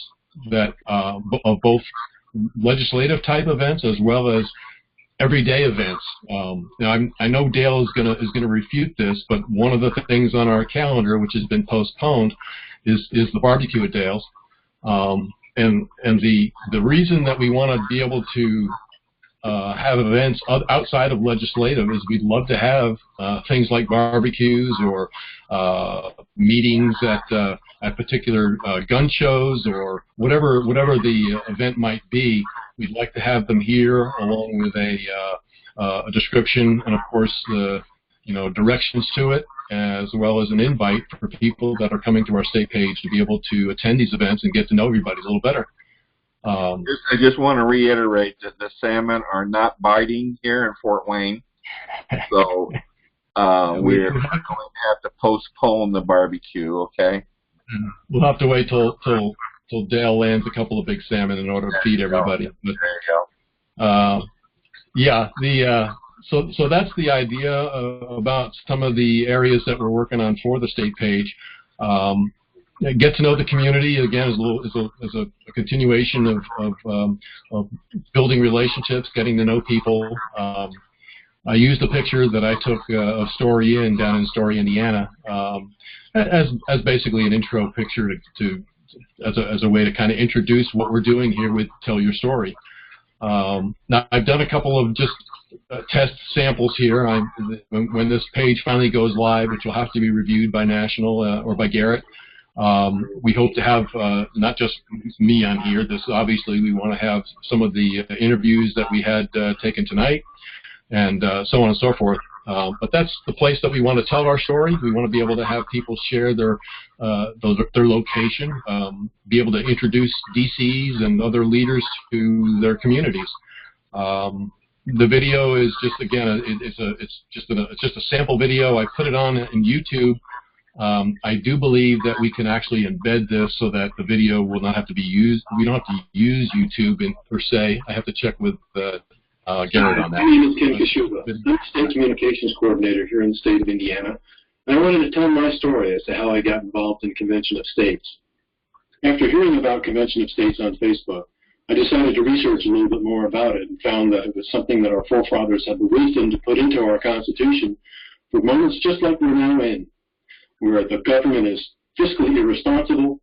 that of both legislative type events as well as everyday events. Now I know Dale is gonna refute this, but one of the things on our calendar, which has been postponed, is the barbecue at Dale's. And the reason that we want to be able to have events outside of legislative is we'd love to have things like barbecues or meetings at particular gun shows or whatever the event might be. We'd like to have them here along with a description and of course the directions to it, as well as an invite for people that are coming to our state page to be able to attend these events and get to know everybody a little better. I just want to reiterate that the salmon are not biting here in Fort Wayne, so we're going to have to postpone the barbecue. Okay. We'll have to wait till Dale lands a couple of big salmon in order to feed everybody. But, there you go. Yeah. So that's the idea about some of the areas that we're working on for the state page. Get to know the community again is a continuation of building relationships, getting to know people. I used a picture that I took of Story Inn down in Story, Indiana, as basically an intro picture as a way to kind of introduce what we're doing here with Tell Your Story. Now I've done a couple of just test samples here. When this page finally goes live, which will have to be reviewed by National or by Garrett, we hope to have not just me on here. This obviously we want to have some of the interviews that we had taken tonight, and so on and so forth. But that's the place that we want to tell our story. We want to be able to have people share their location, be able to introduce DCs and other leaders to their communities. The video is just, again, it's just a sample video. I put it on in YouTube. I do believe that we can actually embed this so that the video will not have to be used. We don't have to use YouTube per se. I have to check with Garrett on that. My name is Ken Kashuba. I'm State Communications Coordinator here in the state of Indiana. and I wanted to tell my story as to how I got involved in Convention of States. After hearing about Convention of States on Facebook, I decided to research a little bit more about it and found that it was something that our forefathers had the wisdom to put into our Constitution for moments just like we're now in, where the government is fiscally irresponsible,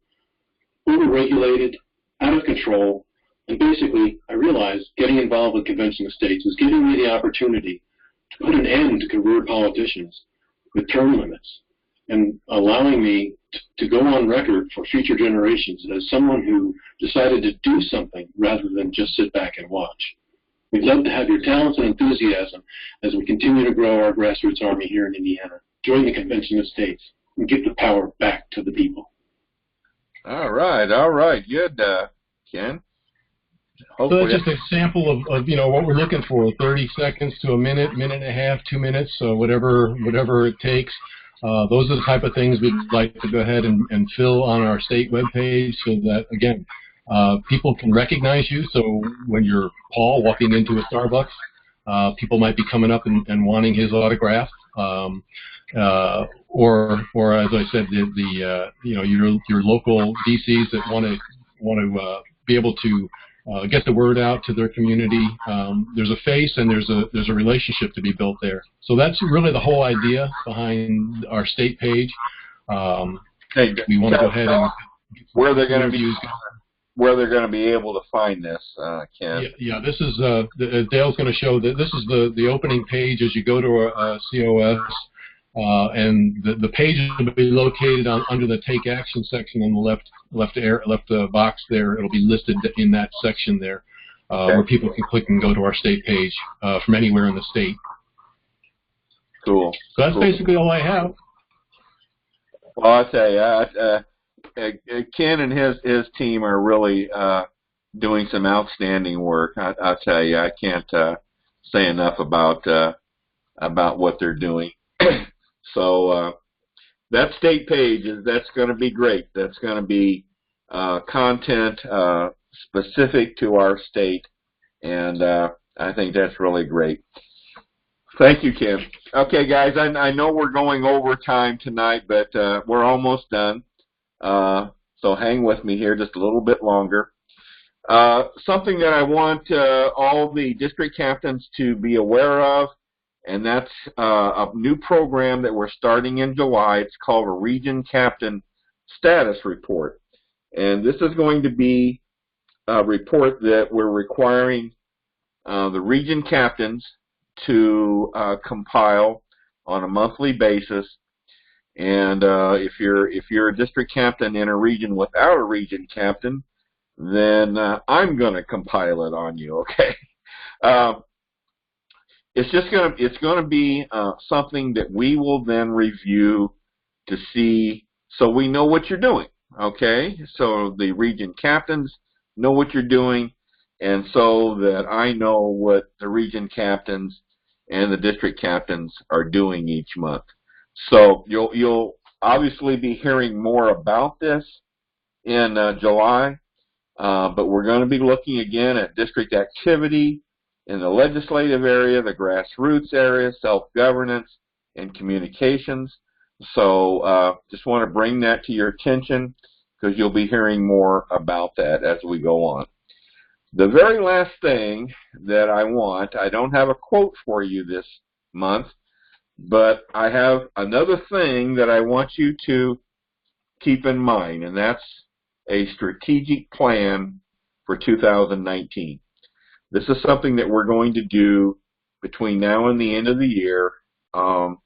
overregulated, out of control, and basically, I realized getting involved with Convention of States was giving me the opportunity to put an end to career politicians with term limits and allowing me to go on record for future generations as someone who decided to do something rather than just sit back and watch. We'd love to have your talents and enthusiasm as we continue to grow our grassroots army here in Indiana. Join the Convention of States and give the power back to the people. All right, good, Ken. Hopefully. So that's just a sample of what we're looking for: 30 seconds to a minute, minute and a half, 2 minutes, so whatever it takes. Those are the type of things we'd like to go ahead and fill on our state webpage, so that again, people can recognize you. So when you're Paul walking into a Starbucks, people might be coming up and wanting his autograph. Or as I said, your local DCs that want to be able to get the word out to their community. There's a face and there's a relationship to be built there. So that's really the whole idea behind our state page. We want to go ahead and where they're going to be able to find this, Ken. Yeah, this is Dale's going to show that this is the opening page as you go to a COS. And the page will be located under the Take Action section on the left box there. It'll be listed in that section there, where people can click and go to our state page from anywhere in the state. Cool. So that's basically all I have. Well, I tell you, Ken and his team are really doing some outstanding work. I tell you, I can't say enough about what they're doing. So that state page that's going to be great. That's going to be content specific to our state, and I think that's really great. Thank you, Kim. Okay, guys, I know we're going over time tonight, but we're almost done. So hang with me here just a little bit longer. Something that I want all the district captains to be aware of, and that's a new program that we're starting in July. It's called a Region Captain Status Report. And this is going to be a report that we're requiring the region captains to compile on a monthly basis. And if you're a district captain in a region without a region captain, then I'm going to compile it on you, okay? It's going to be something that we will then review to see, so we know what you're doing, okay? So the region captains know what you're doing, and so that I know what the region captains and the district captains are doing each month. So you'll obviously be hearing more about this in July, but we're going to be looking again at district activity in the legislative area, the grassroots area, self-governance, and communications. So just want to bring that to your attention because you'll be hearing more about that as we go on. The very last thing that I don't have a quote for you this month, but I have another thing that I want you to keep in mind, and that's a strategic plan for 2019. This is something that we're going to do between now and the end of the year, and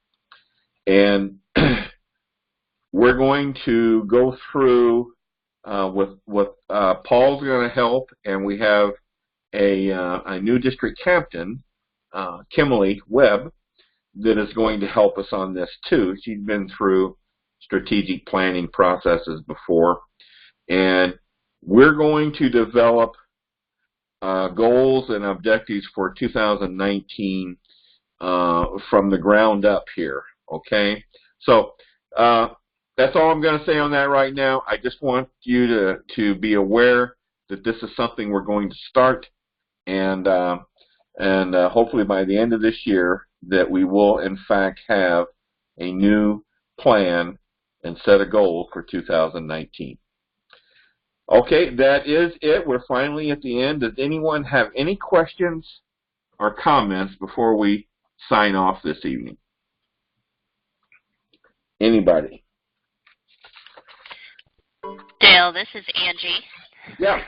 we're going to go through with Paul's going to help, and we have a new district captain, Kimberly Webb, that is going to help us on this too. She's been through strategic planning processes before, and we're going to develop goals and objectives for 2019 from the ground up here, okay? So that's all I'm going to say on that right now. I just want you to be aware that this is something we're going to start, and hopefully by the end of this year that we will in fact have a new plan and set a goal for 2019. Okay, that is it. We're finally at the end. Does anyone have any questions or comments before we sign off this evening? Anybody? Dale, this is Angie. Yeah.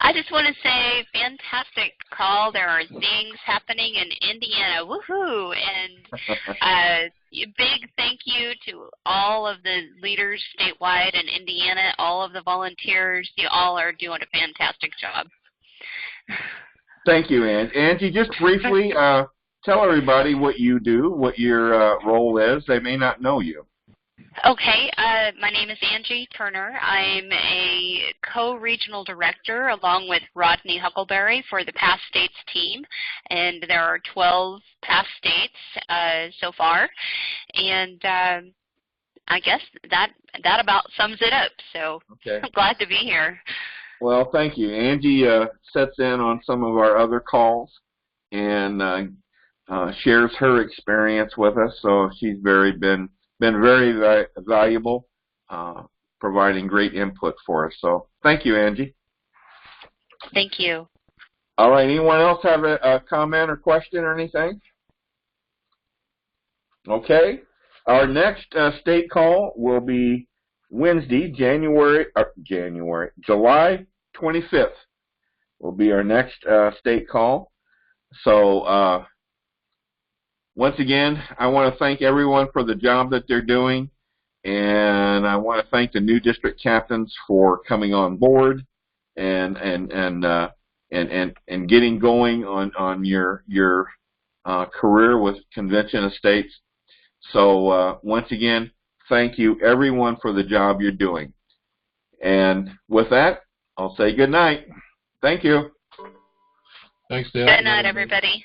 I just want to say, fantastic call. There are things happening in Indiana. Woohoo! And big thank you to all of the leaders statewide in Indiana, all of the volunteers. You all are doing a fantastic job. Thank you, Angie. Angie, just briefly tell everybody what you do, what your role is. They may not know you. Okay, my name is Angie Turner. I'm a co-regional director along with Rodney Huckleberry for the Past States team, and there are 12 past states so far, and I guess that about sums it up, so okay. I'm glad to be here. Well, thank you. Angie sets in on some of our other calls and shares her experience with us, so she's been very valuable, providing great input for us. So thank you, Angie. Thank you. All right. Anyone else have a comment or question or anything? Okay. Our next state call will be Wednesday, July 25th will be our next state call. So once again, I want to thank everyone for the job that they're doing, and I want to thank the new district captains for coming on board and getting going on your career with Convention of States. So once again, thank you everyone for the job you're doing. And with that, I'll say good night. Thank you. Thanks, Dale. Good night, everybody.